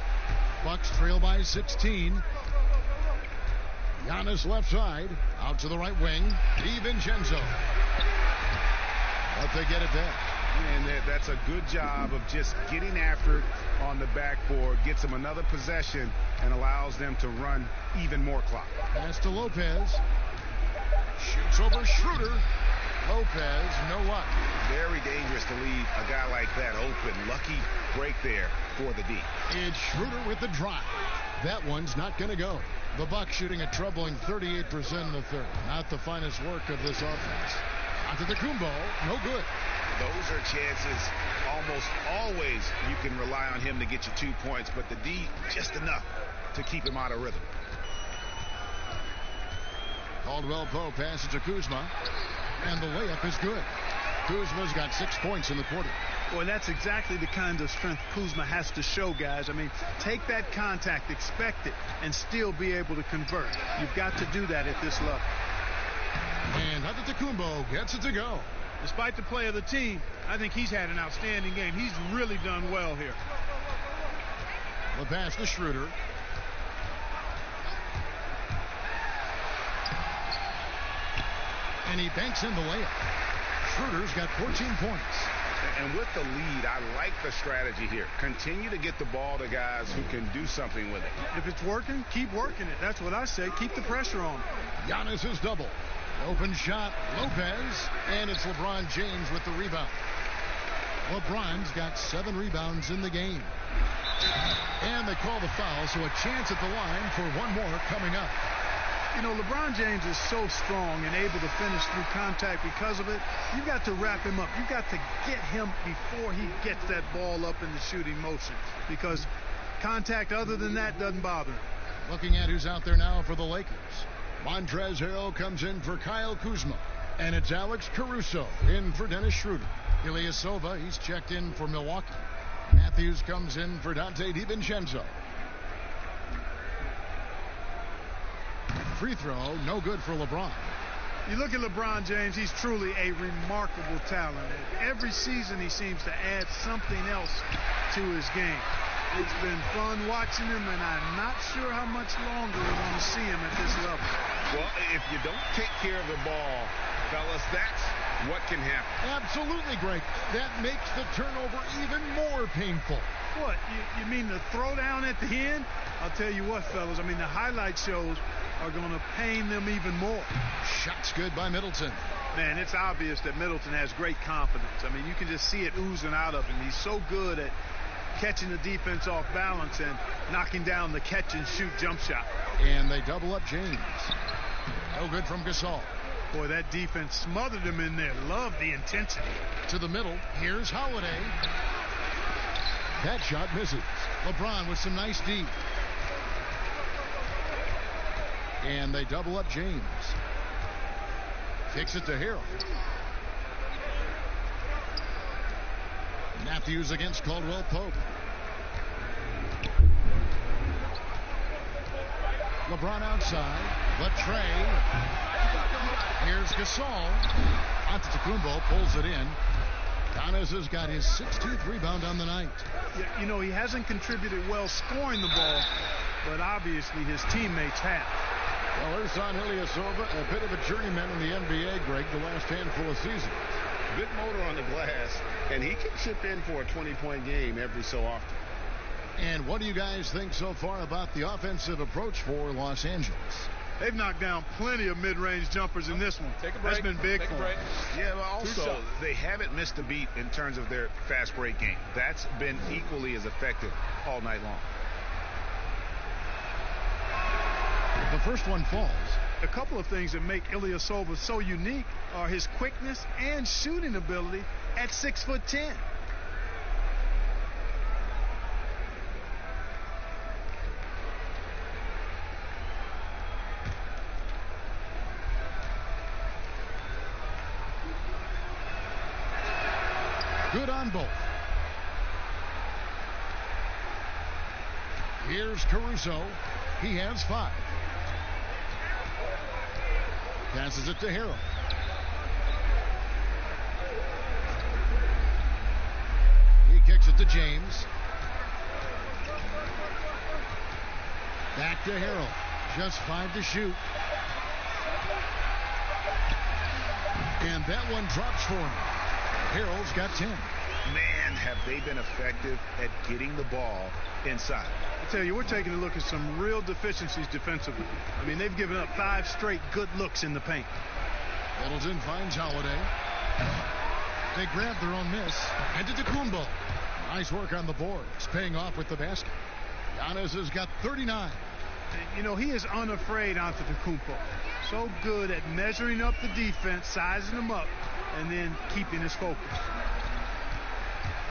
Bucks trail by 16. Giannis left side. Out to the right wing. DiVincenzo. But they get it there. And that's a good job of just getting after it on the backboard. Gets them another possession and allows them to run even more clock. Pass to Lopez. Shoots over Schroeder. Lopez, no up. Very dangerous to leave a guy like that open. Lucky break there for the D. It's Schroeder with the drive. That one's not going to go. The Bucks shooting a troubling 38% in the third. Not the finest work of this offense. Antetokounmpo, no good. Those are chances almost always you can rely on him to get you 2 points, but the D just enough to keep him out of rhythm. Caldwell Pope passes to Kuzma, and the layup is good. Kuzma's got 6 points in the quarter. Boy, that's exactly the kind of strength Kuzma has to show, guys. I mean, take that contact, expect it, and still be able to convert. You've got to do that at this level. And Antetokounmpo gets it to go. Despite the play of the team, I think he's had an outstanding game. He's really done well here. The pass to Schroeder. And he banks in the layup. Schroeder's got 14 points. And with the lead, I like the strategy here. Continue to get the ball to guys who can do something with it. If it's working, keep working it. That's what I say. Keep the pressure on. Giannis is double. Open shot, Lopez, and it's LeBron James with the rebound. LeBron's got 7 rebounds in the game. And they call the foul, so a chance at the line for one more coming up. You know, LeBron James is so strong and able to finish through contact because of it. You've got to wrap him up. You've got to get him before he gets that ball up in the shooting motion, because contact other than that doesn't bother him. Looking at who's out there now for the Lakers. Montrezl Harrell comes in for Kyle Kuzma. And it's Alex Caruso in for Dennis Schroeder. Ilyasova, he's checked in for Milwaukee. Matthews comes in for Dante DiVincenzo. Free throw, no good for LeBron. You look at LeBron James, he's truly a remarkable talent. Every season he seems to add something else to his game. It's been fun watching him, and I'm not sure how much longer we want to see him at this level. Well, if you don't take care of the ball Fellas, that's what can happen. Absolutely, Greg. That makes the turnover even more painful. What, you mean the throwdown at the end? I'll tell you what, fellas, I mean, the highlight shows are going to pain them even more. Shots good by Middleton. Man, it's obvious that Middleton has great confidence. I mean, you can just see it oozing out of him. He's so good at catching the defense off balance and knocking down the catch-and-shoot jump shot. And they double up James. No good from Gasol. Boy, that defense smothered him in there. Love the intensity. To the middle. Here's Holiday. That shot misses. LeBron with some nice D. And they double up James. Kicks it to Harrell. Matthews against Caldwell Pope. LeBron outside. Latrey. Here's Gasol. Antetokounmpo pulls it in. Giannis has got his 16th rebound on the night. Yeah, you know, he hasn't contributed well scoring the ball, but obviously his teammates have. Well, Ersan Ilyasova, a bit of a journeyman in the NBA, Greg, the last handful of seasons. Good motor on the glass, and he can chip in for a 20-point game every so often. And what do you guys think so far about the offensive approach for Los Angeles? They've knocked down plenty of mid-range jumpers in this one. Take a break. That's been big Take for a break. them. Yeah, but also they haven't missed a beat in terms of their fast break game. That's been equally as effective all night long. The first one falls. A couple of things that make Ilyasova so unique are his quickness and shooting ability at 6'10". Good on both. Here's Caruso. He has 5. Passes it to Harrell. He kicks it to James. Back to Harrell. Just 5 to shoot. And that one drops for him. Harrell's got 10. Man, have they been effective at getting the ball inside. I tell you, we're taking a look at some real deficiencies defensively. I mean, they've given up 5 straight good looks in the paint. Middleton finds Holiday. They grab their own miss. Antetokounmpo. Nice work on the boards, paying off with the basket. Giannis has got 39. You know, he is unafraid, Antetokounmpo. So good at measuring up the defense, sizing them up, and then keeping his focus.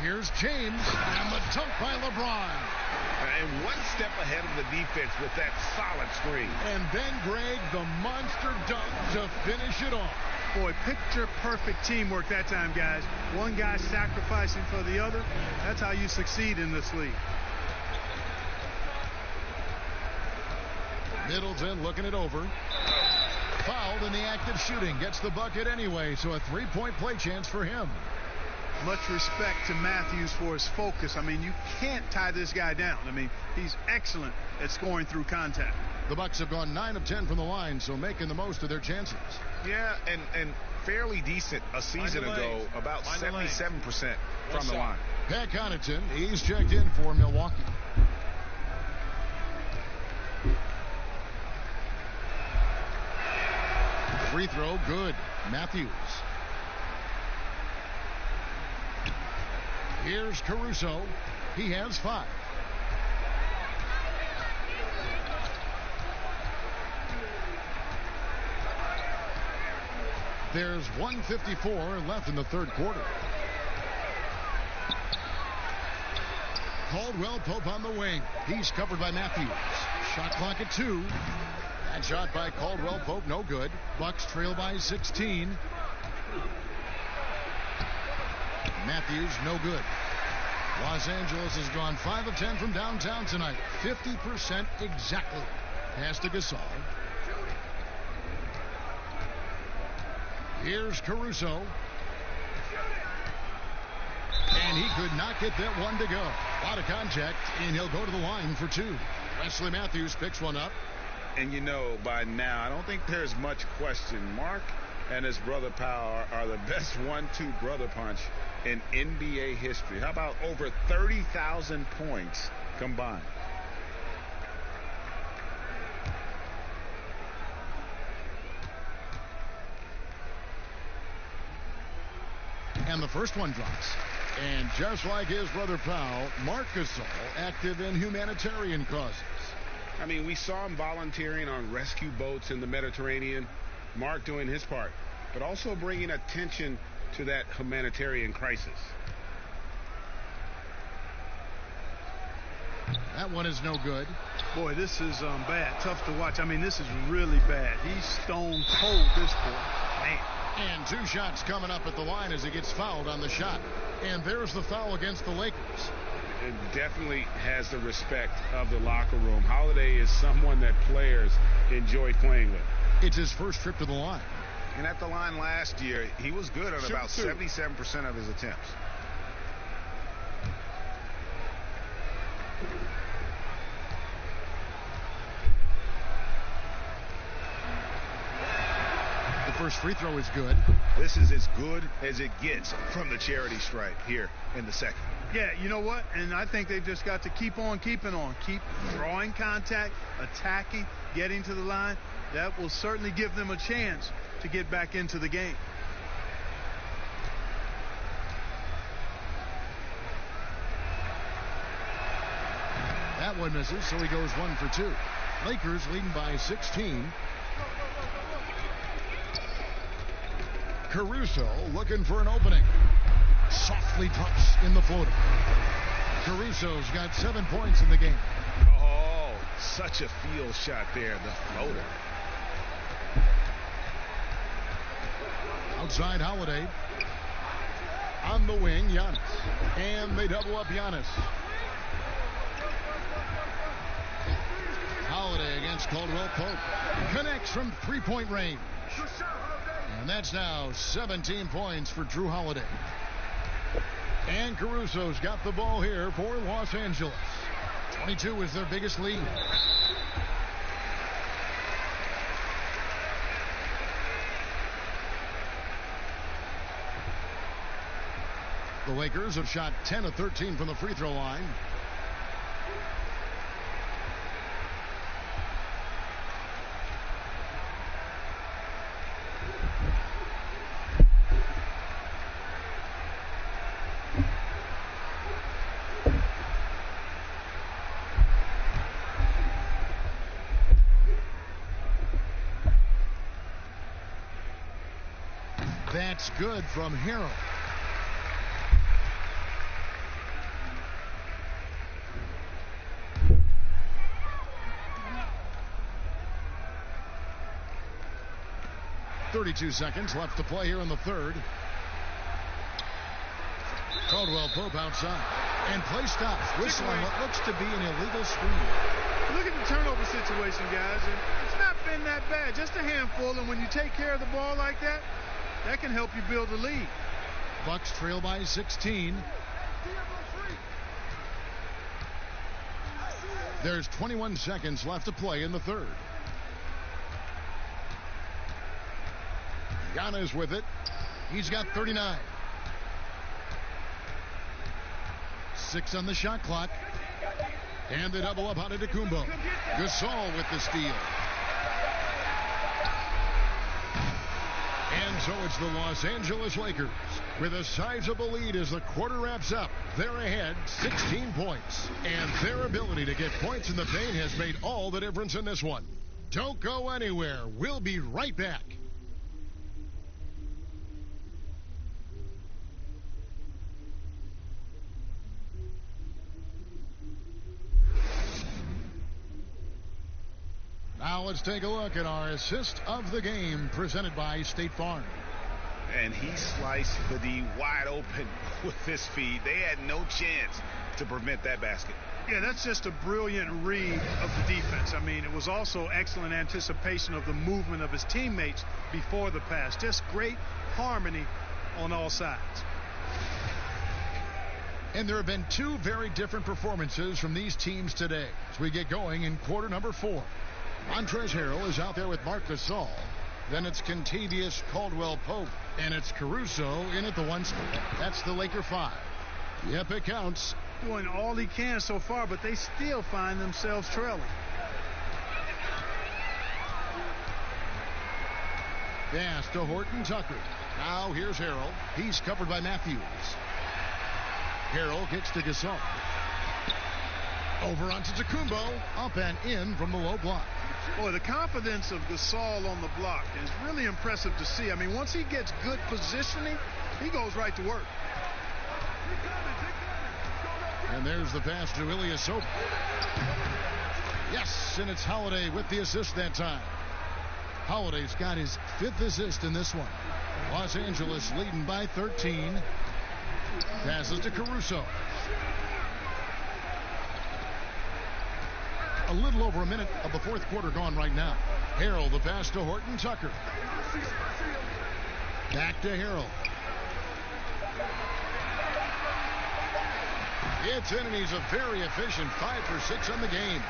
Here's James, and the dunk by LeBron. And one step ahead of the defense with that solid screen. And then, Greg, the monster dunk to finish it off. Boy, picture perfect teamwork that time, guys. One guy sacrificing for the other. That's how you succeed in this league. Middleton looking it over. Fouled in the act of shooting. Gets the bucket anyway, so a 3-point play chance for him. Much respect to Matthews for his focus. I mean, you can't tie this guy down. I mean, he's excellent at scoring through contact. The Bucks have gone 9 of 10 from the line, so making the most of their chances. Yeah, and fairly decent a season ago, about 77% from the line. Pat Connaughton, he's checked in for Milwaukee. Free throw, good. Matthews. Here's Caruso. He has 5. There's 1:54 left in the third quarter. Caldwell Pope on the wing. He's covered by Matthews. Shot clock at 2. That shot by Caldwell Pope, no good. Bucks trail by 16. Matthews, no good. Los Angeles has gone 5 of 10 from downtown tonight. 50% exactly. Pass to Gasol. Here's Caruso. And he could not get that one to go. A lot of contact, and he'll go to the line for 2. Wesley Matthews picks one up. And you know, by now, I don't think there's much question. Mark and his brother Powell are the best 1-2 brother punch in NBA history. How about over 30,000 points combined? And the first one drops. And just like his brother Powell, Marc Gasol active in humanitarian causes. I mean, we saw him volunteering on rescue boats in the Mediterranean. Marc doing his part, but also bringing attention to that humanitarian crisis. That one is no good. Boy, this is bad. Tough to watch. I mean, this is really bad. He's stone cold this point. Man. And 2 shots coming up at the line as he gets fouled on the shot. And there's the foul against the Lakers. It definitely has the respect of the locker room. Holiday is someone that players enjoy playing with. It's his first trip to the line. And at the line last year, he was good on about 77% of his attempts. First free throw is good. This is as good as it gets from the charity stripe here in the second. Yeah, you know what? And I think they've just got to keep on keeping on. Keep drawing contact, attacking, getting to the line. That will certainly give them a chance to get back into the game. That one misses, so he goes 1 for 2. Lakers leading by 16. Caruso looking for an opening. Softly drops in the floater. Caruso's got 7 points in the game. Oh, such a field shot there, the floater. Outside Holiday. On the wing, Giannis. And they double up Giannis. Holiday against Caldwell Pope. Connects from 3-point range. And that's now 17 points for Drew Holiday. And Caruso's got the ball here for Los Angeles. 22 is their biggest lead. The Lakers have shot 10 of 13 from the free throw line. That's good from Harrell. .32 seconds left to play here in the third. Caldwell Pope outside. And play stops. Whistle on what looks to be an illegal screen. Look at the turnover situation, guys. And it's not been that bad. Just a handful. And when you take care of the ball like that, that can help you build a lead. Bucks trail by 16. There's 21 seconds left to play in the third. Giannis with it. He's got 39. 6 on the shot clock. And they double up Antetokounmpo. Gasol with the steal. And so it's the Los Angeles Lakers with a sizable lead as the quarter wraps up. They're ahead 16 points. And their ability to get points in the paint has made all the difference in this one. Don't go anywhere. We'll be right back. Now let's take a look at our assist of the game presented by State Farm. And he sliced the D wide open with this feed. They had no chance to prevent that basket. Yeah, that's just a brilliant read of the defense. I mean, it was also excellent anticipation of the movement of his teammates before the pass. Just great harmony on all sides. And there have been 2 very different performances from these teams today as we get going in quarter number 4. Montrezl Harrell is out there with Marc Gasol. Then it's Kentavious Caldwell-Pope. And it's Caruso in at the 1 spot. That's the Laker 5. Yep, it counts. Doing all he can so far, but they still find themselves trailing. Pass to Horton Tucker. Now here's Harrell. He's covered by Matthews. Harrell kicks to Gasol. Over onto Tacumbo. Up and in from the low block. Boy, the confidence of Gasol on the block is really impressive to see. I mean, once he gets good positioning, he goes right to work. And there's the pass to Ilyasova. Yes, and it's Holiday with the assist that time. Holiday's got his 5th assist in this one. Los Angeles leading by 13. Passes to Caruso. A little over a minute of the 4th quarter gone right now. Harrell, the pass to Horton Tucker. Back to Harrell. It's in, and he's a very efficient 5 for 6 on the game.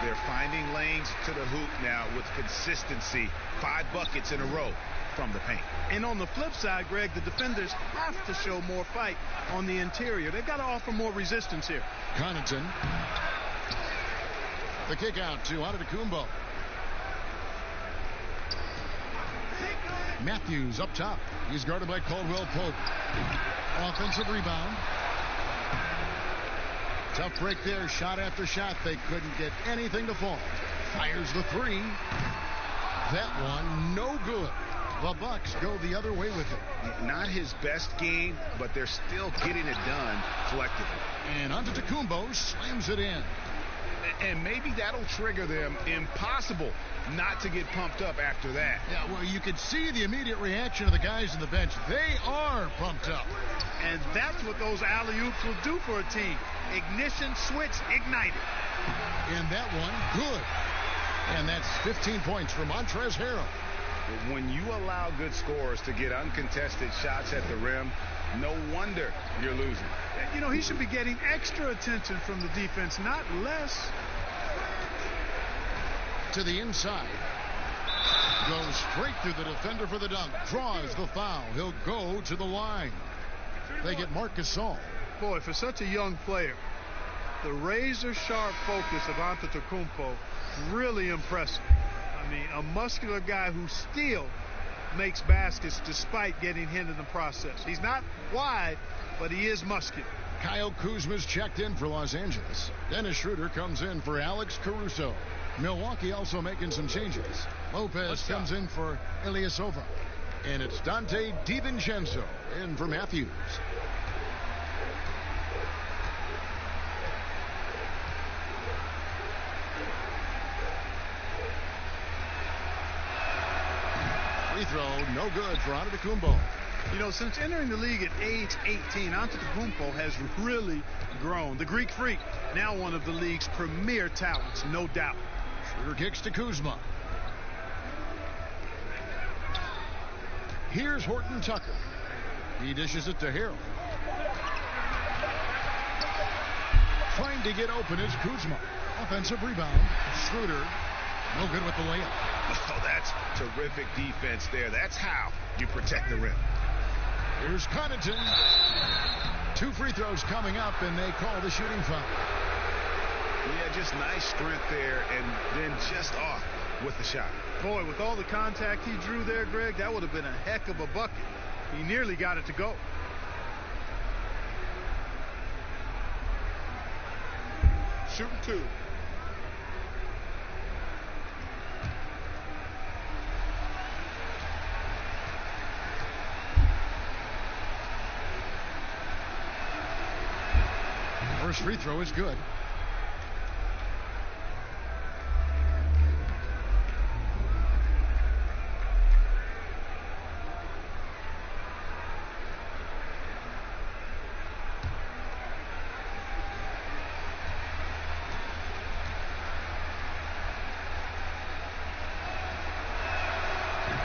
They're finding lanes to the hoop now with consistency. 5 buckets in a row from the paint. And on the flip side, Greg, the defenders have to show more fight on the interior. They've got to offer more resistance here. Connaughton. The kick out to Antetokounmpo. Matthews up top. He's guarded by Caldwell-Pope. Offensive rebound. Tough break there. Shot after shot. They couldn't get anything to fall. Fires the 3. That one no good. The Bucks go the other way with it. Not his best game, but they're still getting it done collectively. And Antetokounmpo slams it in. And maybe that'll trigger them. Impossible not to get pumped up after that. Yeah, well, you could see the immediate reaction of the guys on the bench. They are pumped up. And that's what those alley-oops will do for a team. Ignition, switch, ignited. And that one, good. And that's 15 points for Montrezl Harrell. When you allow good scorers to get uncontested shots at the rim, no wonder you're losing. You know, he should be getting extra attention from the defense, not less. To the inside. Goes straight through the defender for the dunk. Draws the foul. He'll go to the line. They get Marc Gasol. Boy, for such a young player, the razor-sharp focus of Antetokounmpo, really impressive. I mean, a muscular guy who still makes baskets despite getting hit in the process. He's not wide, but he is muscular. Kyle Kuzma's checked in for Los Angeles. Dennis Schroeder comes in for Alex Caruso. Milwaukee also making some changes. Lopez comes in for Ilyasova. And it's Dante DiVincenzo in for Matthews. Free throw, no good for Antetokounmpo. You know, since entering the league at age 18, Antetokounmpo has really grown. The Greek Freak, now one of the league's premier talents, no doubt. Schroeder kicks to Kuzma. Here's Horton Tucker. He dishes it to Harrell. Trying to get open is Kuzma. Offensive rebound. Schroeder, no good with the layup. Oh, that's terrific defense there. That's how you protect the rim. Here's Connaughton. 2 free throws coming up, and they call the shooting foul. Yeah, just nice strength there, and then just off with the shot. Boy, with all the contact he drew there, Greg, that would have been a heck of a bucket. He nearly got it to go. Shooting 2. First free throw is good.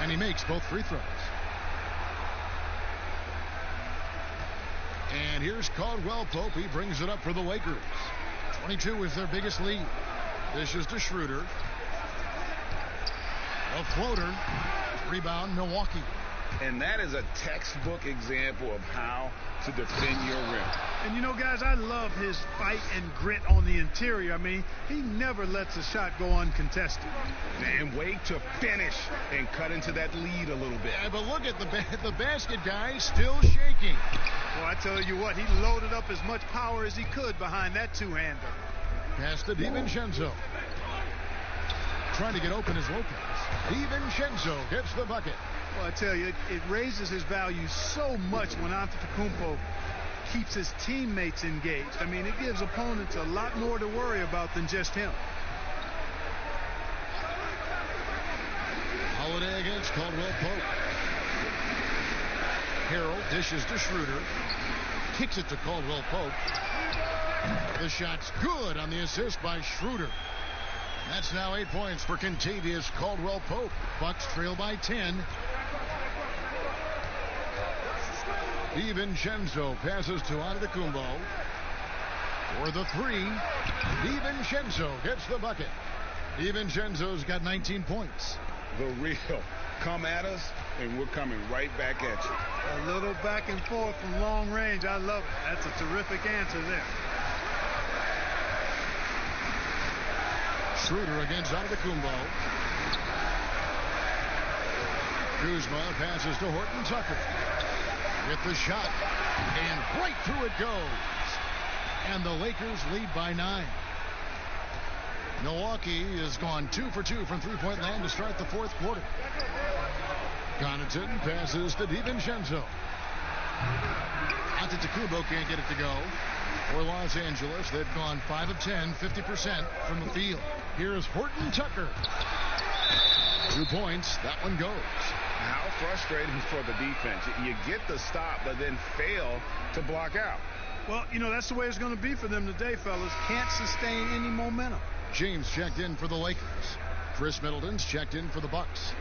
And he makes both free throws. And here's Caldwell-Pope. He brings it up for the Lakers. 22 is their biggest lead. This is to Schroeder. A floater. Rebound, Milwaukee. And that is a textbook example of how to defend your rim. And, you know, guys, I love his fight and grit on the interior. I mean, he never lets a shot go uncontested. And wait to finish and cut into that lead a little bit. Yeah, but look at the basket guy still shaking. Well, I tell you what, he loaded up as much power as he could behind that two-hander. Pass to DiVincenzo. Trying to get open is Lopez. DiVincenzo gets the bucket. Well, I tell you, it raises his value so much when Antetokounmpo keeps his teammates engaged. I mean, it gives opponents a lot more to worry about than just him. Holiday against Caldwell Pope. Harrell dishes to Schroeder. Kicks it to Caldwell Pope. The shot's good on the assist by Schroeder. That's now 8 points for Kentavious Caldwell Pope. Bucks trail by 10. DiVincenzo passes to Antetokounmpo for the three. DiVincenzo gets the bucket. DiVincenzo's got 19 points. The real. Come at us, and we're coming right back at you. A little back and forth from long range. I love it. That's a terrific answer there. Schroeder against Antetokounmpo. Kuzma passes to Horton Tucker. Get the shot, and right through it goes. And the Lakers lead by 9. Milwaukee has gone 2 for 2 from three-point land to start the fourth quarter. Connaughton passes to DiVincenzo. Antetokounmpo can't get it to go. For Los Angeles, they've gone 5 of 10, 50% from the field. Here's Horton Tucker. 2 points. That one goes. How frustrating for the defense. You get the stop, but then fail to block out. Well, you know, that's the way it's going to be for them today, fellas. Can't sustain any momentum. James checked in for the Lakers. Chris Middleton's checked in for the Bucks.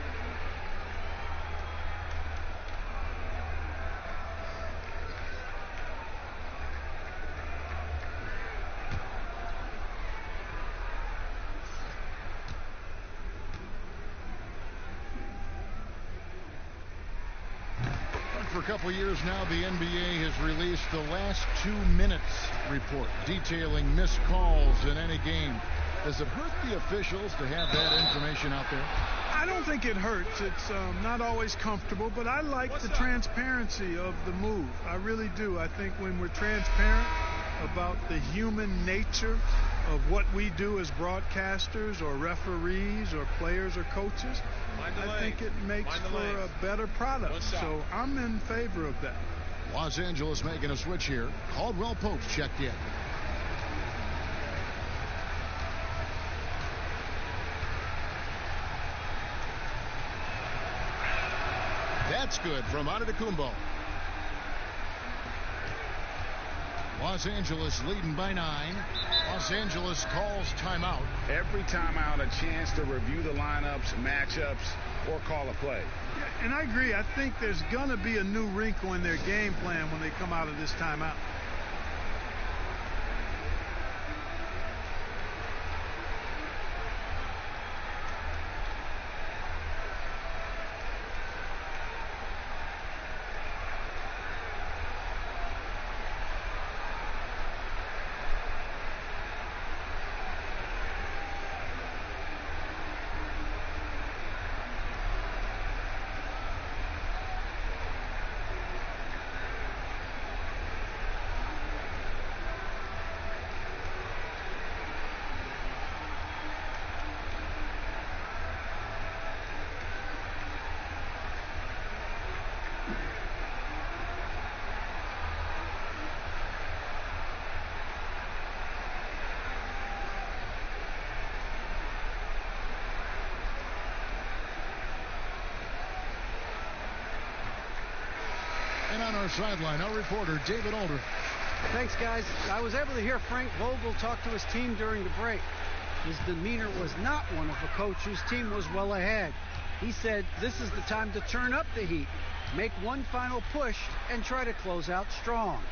For a couple years now, the NBA has released the last 2 minutes report detailing missed calls in any game. Does it hurt the officials to have that information out there? I don't think it hurts. It's not always comfortable, but I like the transparency of the move. I really do. I think when we're transparent about the human nature of what we do as broadcasters or referees or players or coaches, I think it makes for a better product. So I'm in favor of that. Los Angeles making a switch here. Caldwell Pope's checked in. That's good from Antetokounmpo. Los Angeles leading by 9. Los Angeles calls timeout. Every timeout, a chance to review the lineups, matchups, or call a play. Yeah, and I agree. I think there's going to be a new wrinkle in their game plan when they come out of this timeout. And on our sideline, our reporter, David Aldridge. Thanks, guys. I was able to hear Frank Vogel talk to his team during the break. His demeanor was not one of a coach whose team was well ahead. He said this is the time to turn up the heat, make one final push, and try to close out strong.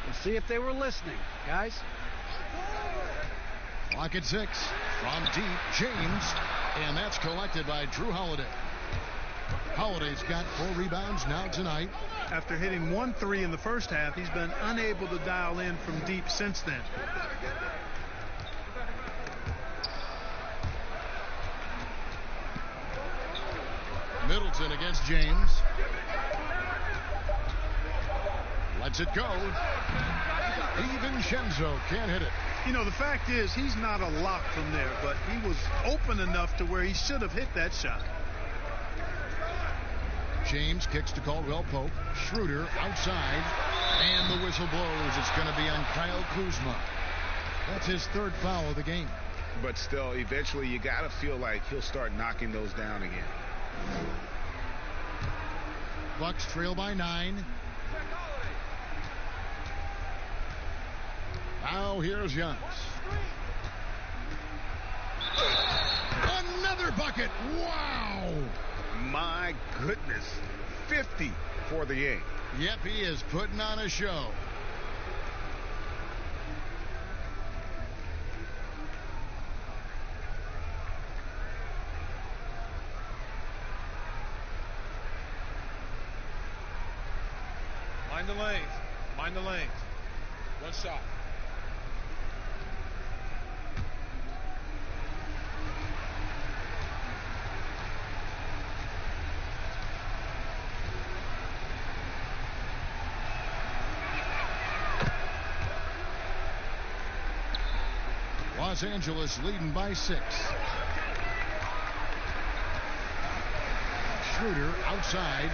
We'll see if they were listening, guys. Clock at 6. From deep, James. And that's collected by Drew Holiday. Holiday's got 4 rebounds now tonight. After hitting 1 3 in the first half, he's been unable to dial in from deep since then. Middleton against James. Lets it go. DiVincenzo can't hit it. You know, the fact is he's not a lock from there, but he was open enough to where he should have hit that shot. James kicks to Caldwell Pope. Schroeder outside. And the whistle blows. It's going to be on Kyle Kuzma. That's his 3rd foul of the game. But still, eventually you got to feel like he'll start knocking those down again. Bucks trail by 9. Now here's Giannis. Another bucket. Wow. My goodness. 50 for the game. Yep, he is putting on a show. Mind the lanes. Mind the lanes. 1 shot. Los Angeles leading by 6. Schroeder outside.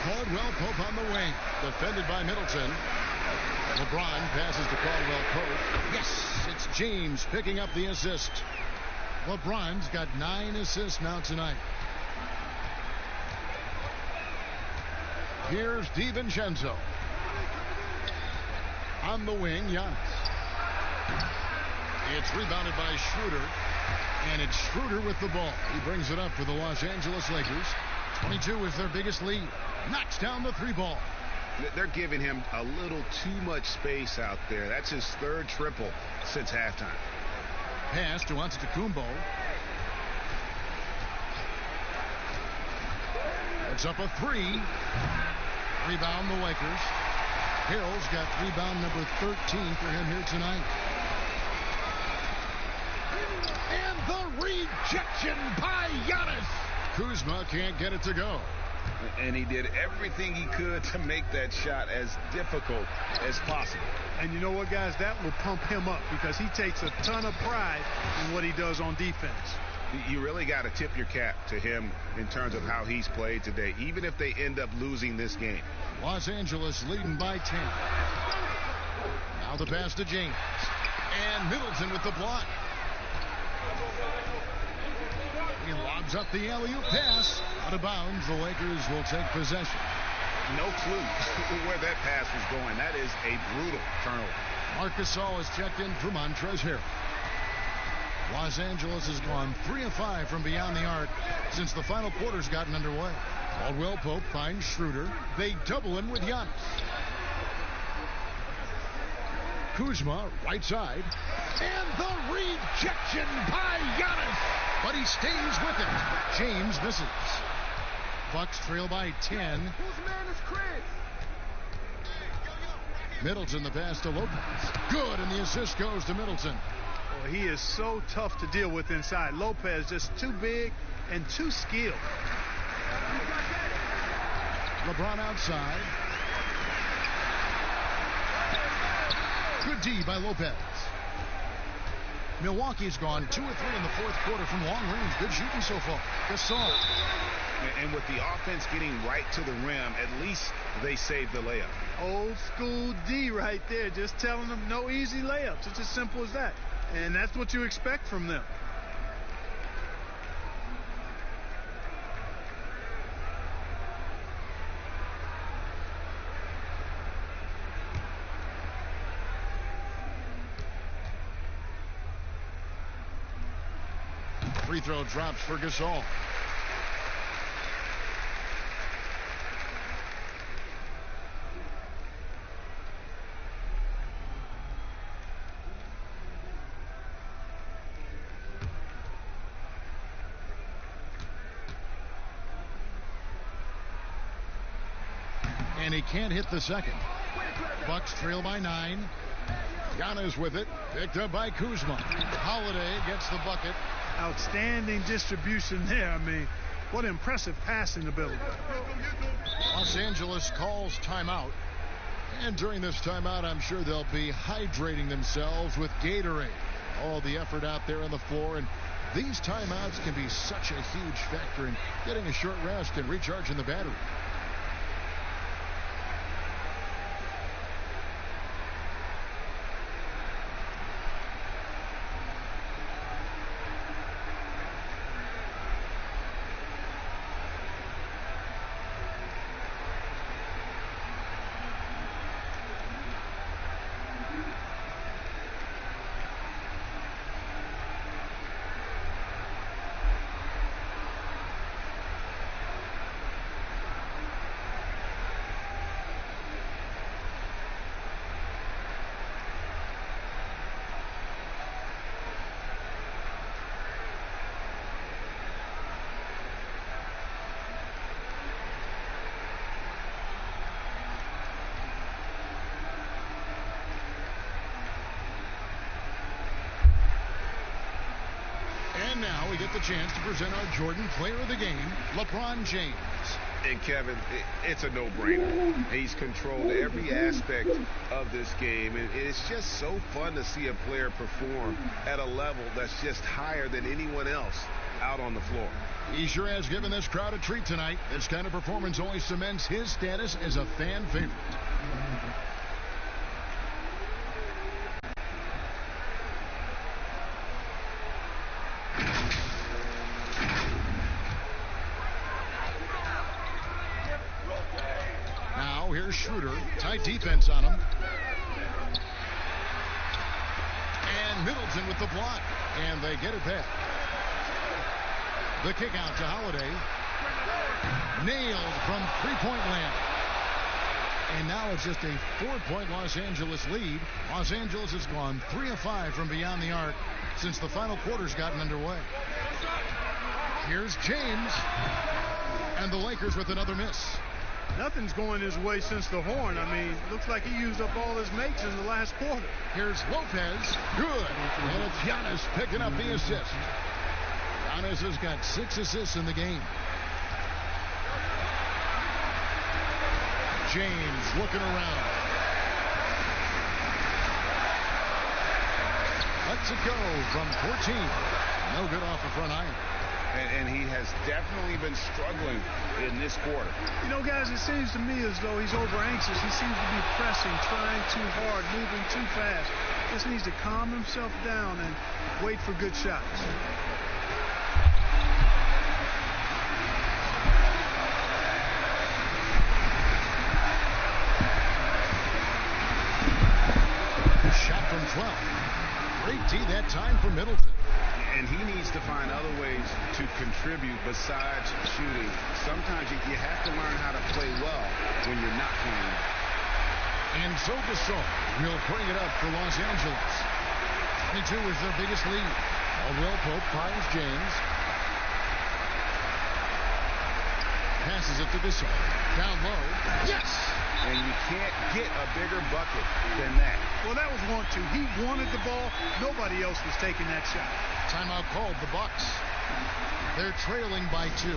Caldwell Pope on the wing. Defended by Middleton. LeBron passes to Caldwell Pope. Yes, it's James picking up the assist. LeBron's got 9 assists now tonight. Here's DiVincenzo. On the wing, Giannis. It's rebounded by Schroeder. And it's Schroeder with the ball. He brings it up for the Los Angeles Lakers. 22 is their biggest lead. Knocks down the 3 ball. They're giving him a little too much space out there. That's his 3rd triple since halftime. Pass to Antetokounmpo. It's up a 3. Rebound the Lakers. Harrell's got rebound number 13 for him here tonight. And the rejection by Giannis. Kuzma can't get it to go. And he did everything he could to make that shot as difficult as possible. And you know what, guys? That will pump him up because he takes a ton of pride in what he does on defense. You really got to tip your cap to him in terms of how he's played today, even if they end up losing this game. Los Angeles leading by 10. Now the pass to James. And Middleton with the block. He lobs up the alley-oop pass. Out of bounds, the Lakers will take possession. No clue where that pass was going. That is a brutal turnover. Marc Gasol is checked in for Montrezl Harrell. Los Angeles has gone 3 of 5 from beyond the arc since the final quarter's gotten underway. Caldwell Pope finds Schroeder. They double him with Giannis. Kuzma, right side. And the rejection by Giannis. But he stays with it. James misses. Bucks trail by 10. Whose man is Chris? Middleton, the pass to Lopez. Good, and the assist goes to Middleton. Oh, he is so tough to deal with inside. Lopez just too big and too skilled. LeBron outside. Good D by Lopez. Milwaukee's gone 2 of 3 in the 4th quarter from long range. Good shooting so far. Gasol. And with the offense getting right to the rim, at least they saved the layup. Old school D right there, just telling them no easy layups. It's as simple as that. And that's what you expect from them. Free throw drops for Gasol. and he can't hit the second. Bucks trail by 9. Giannis with it, picked up by Kuzma. Holiday gets the bucket. Outstanding distribution there. I mean, what impressive passing ability. Los Angeles calls timeout. And during this timeout, I'm sure they'll be hydrating themselves with Gatorade. All the effort out there on the floor. And these timeouts can be such a huge factor in getting a short rest and recharging the battery. And now we get the chance to present our Jordan Player of the Game, LeBron James. And Kevin, it's a no-brainer. He's controlled every aspect of this game, and it's just so fun to see a player perform at a level that's just higher than anyone else out on the floor. He sure has given this crowd a treat tonight. This kind of performance only cements his status as a fan favorite. Here's Schroeder. Tight defense on him. And Middleton with the block. And they get it back. The kick out to Holiday. Nailed from three-point land. And now it's just a 4-point Los Angeles lead. Los Angeles has gone 3 of 5 from beyond the arc since the final quarter's gotten underway. Here's James. And the Lakers with another miss. Nothing's going his way since the horn. I mean, looks like he used up all his makes in the last quarter. Here's Lopez. Good. And it's Giannis picking up the assist. Giannis has got 6 assists in the game. James looking around. Lets it go from 14. No good off the front iron. And he has definitely been struggling in this quarter. You know, guys, it seems to me as though he's over anxious. He seems to be pressing, trying too hard, moving too fast. Just needs to calm himself down and wait for good shots. Shot from 12. Great D that time for Middleton. And he needs to find other ways to contribute besides shooting. Sometimes you have to learn how to play well when you're not playing well. And so Gasol will bring it up for Los Angeles. 22 is their biggest lead. Caldwell Pope finds James. Passes it to Gasol. Down low. Yes! And you can't get a bigger bucket than that. Well, that was 1-2. He wanted the ball. Nobody else was taking that shot. Timeout called the Bucks. They're trailing by 2.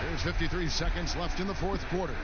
There's 53 seconds left in the fourth quarter.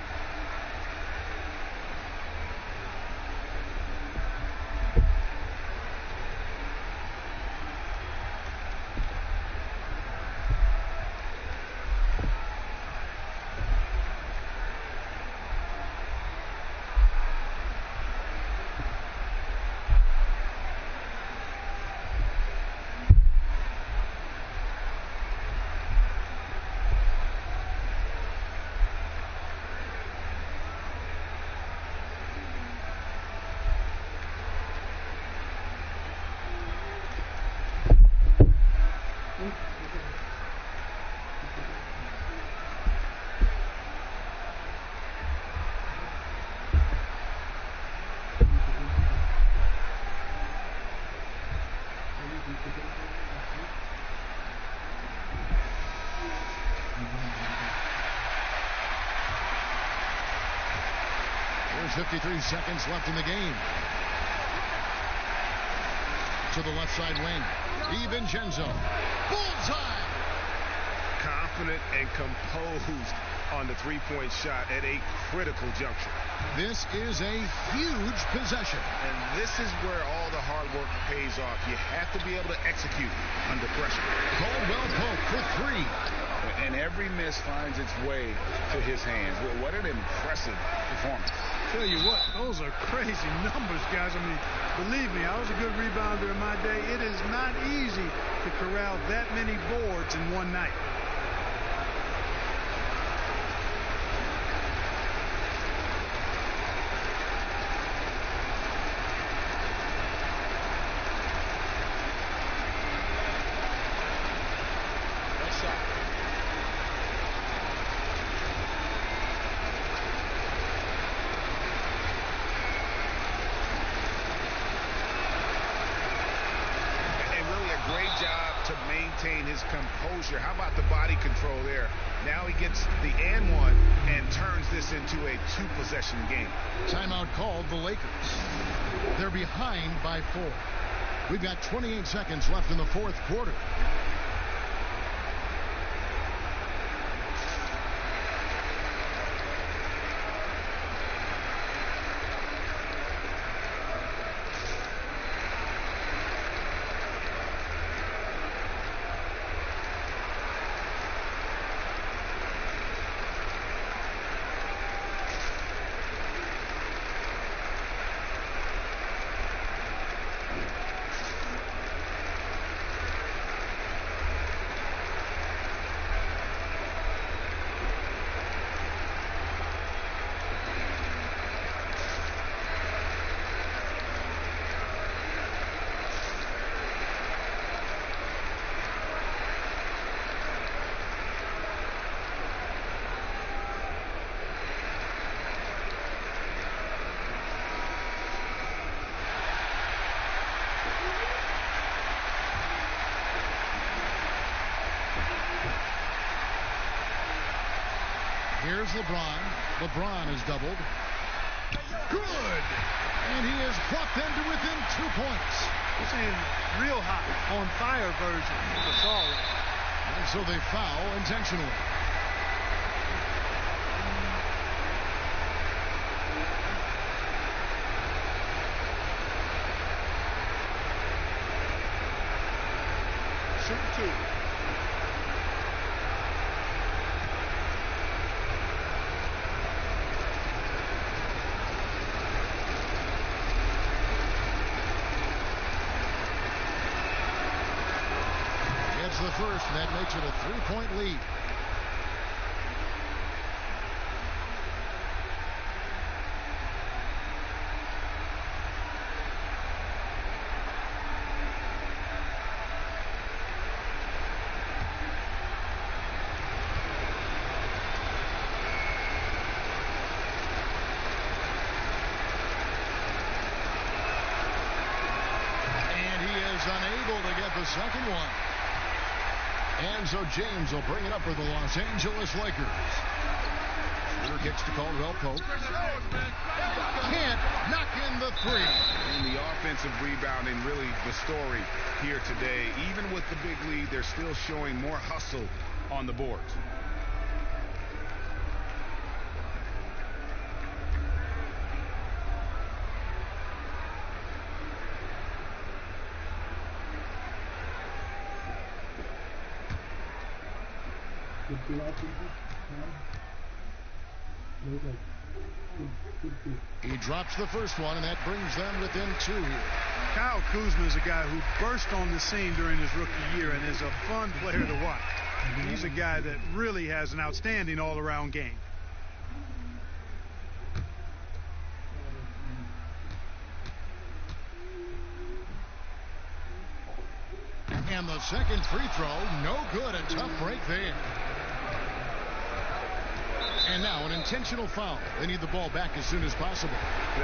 There's 53 seconds left in the game. To the left side wing. DiVincenzo. Bullseye! Confident and composed on the three-point shot at a critical juncture. This is a huge possession. And this is where all the hard work pays off. You have to be able to execute under pressure. Caldwell Pope for three. And every miss finds its way to his hands. What an impressive performance. Tell you what, those are crazy numbers, guys. I mean, believe me, I was a good rebounder in my day. It is not easy to corral that many boards in one night. His composure. How about the body control there? Now he gets the and one and turns this into a two-possession game. Timeout called the Lakers. They're behind by 4. We've got 28 seconds left in the fourth quarter. Here's LeBron. LeBron is doubled. Good! And he is brought them to within 2 points. This is real hot, on fire version of the Gasol. And so they foul intentionally. Shoot two. The first, and that makes it a 3-point lead. And he is unable to get the second one. And so James will bring it up for the Los Angeles Lakers. Shooter kicks to Caldwell Pope. Can't knock in the three. And the offensive rebounding really the story here today. Even with the big lead, they're still showing more hustle on the boards. He drops the first one, and that brings them within 2 here. Kyle Kuzma is a guy who burst on the scene during his rookie year and is a fun player to watch. He's a guy that really has an outstanding all-around game. And the second free throw, no good. A tough break there. And now an intentional foul. They need the ball back as soon as possible.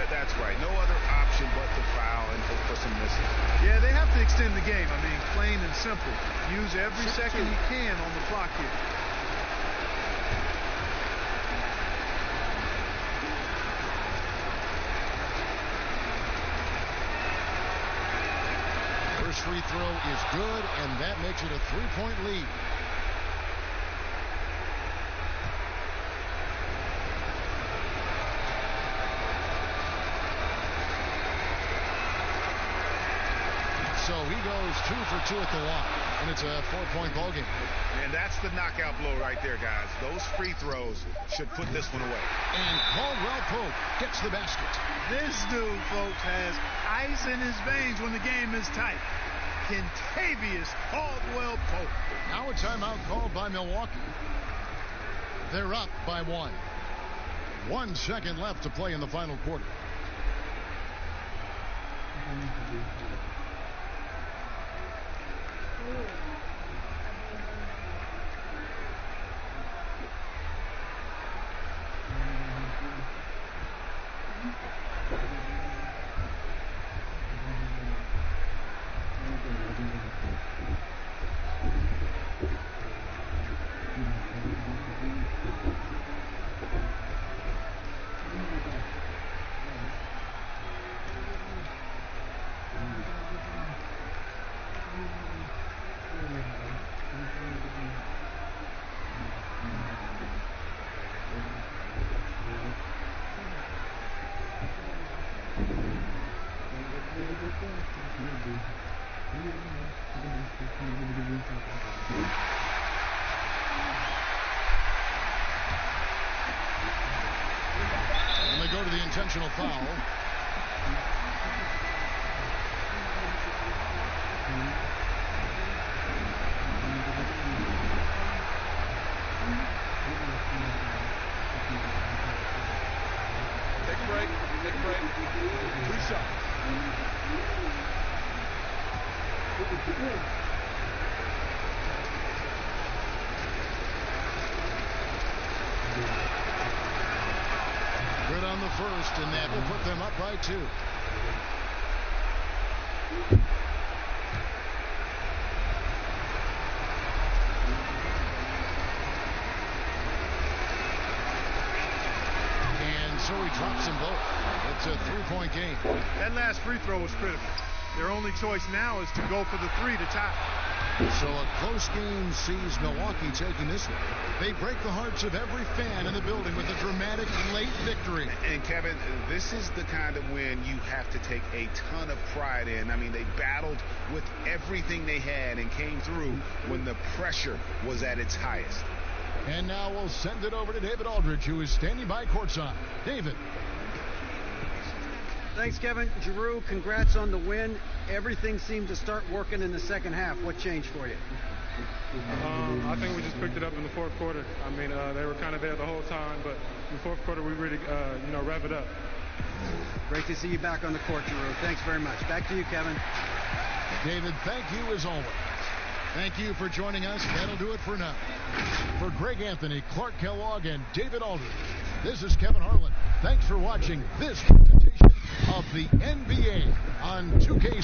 That's right. No other option but to foul and hope for some misses. Yeah, they have to extend the game. I mean, plain and simple. Use every second you can on the clock here. throw is good, and that makes it a 3-point lead. So he goes 2 for 2 at the line, and it's a 4-point ball game. And that's the knockout blow right there, guys. Those free throws should put this one away. And Caldwell Pope gets the basket. This dude, folks, has ice in his veins when the game is tight. Kentavious Caldwell Pope. Now a timeout called by Milwaukee. They're up by 1. 1 second left to play in the final quarter. And they go to the intentional foul. Take a break. Take a break. 3 shots. Good on the first, and that will put them up by 2. And so he drops them both. It's a 3-point game. That last free throw was critical. Their only choice now is to go for the 3 to tie. So a close game sees Milwaukee taking this one. They break the hearts of every fan in the building with a dramatic late victory. And Kevin, this is the kind of win you have to take a ton of pride in. I mean, they battled with everything they had and came through when the pressure was at its highest. And now we'll send it over to David Aldridge, who is standing by courtside. David. Thanks, Kevin. Giroux, congrats on the win. Everything seemed to start working in the second half. What changed for you? I think we just picked it up in the fourth quarter. I mean, they were kind of there the whole time, but in the fourth quarter we really, rev it up. Great to see you back on the court, Giroux. Thanks very much. Back to you, Kevin. David, thank you as always. Thank you for joining us. That'll do it for now. For Greg Anthony, Clark Kellogg, and David Aldridge, this is Kevin Harlan. Thanks for watching this presentation of the NBA on 2K.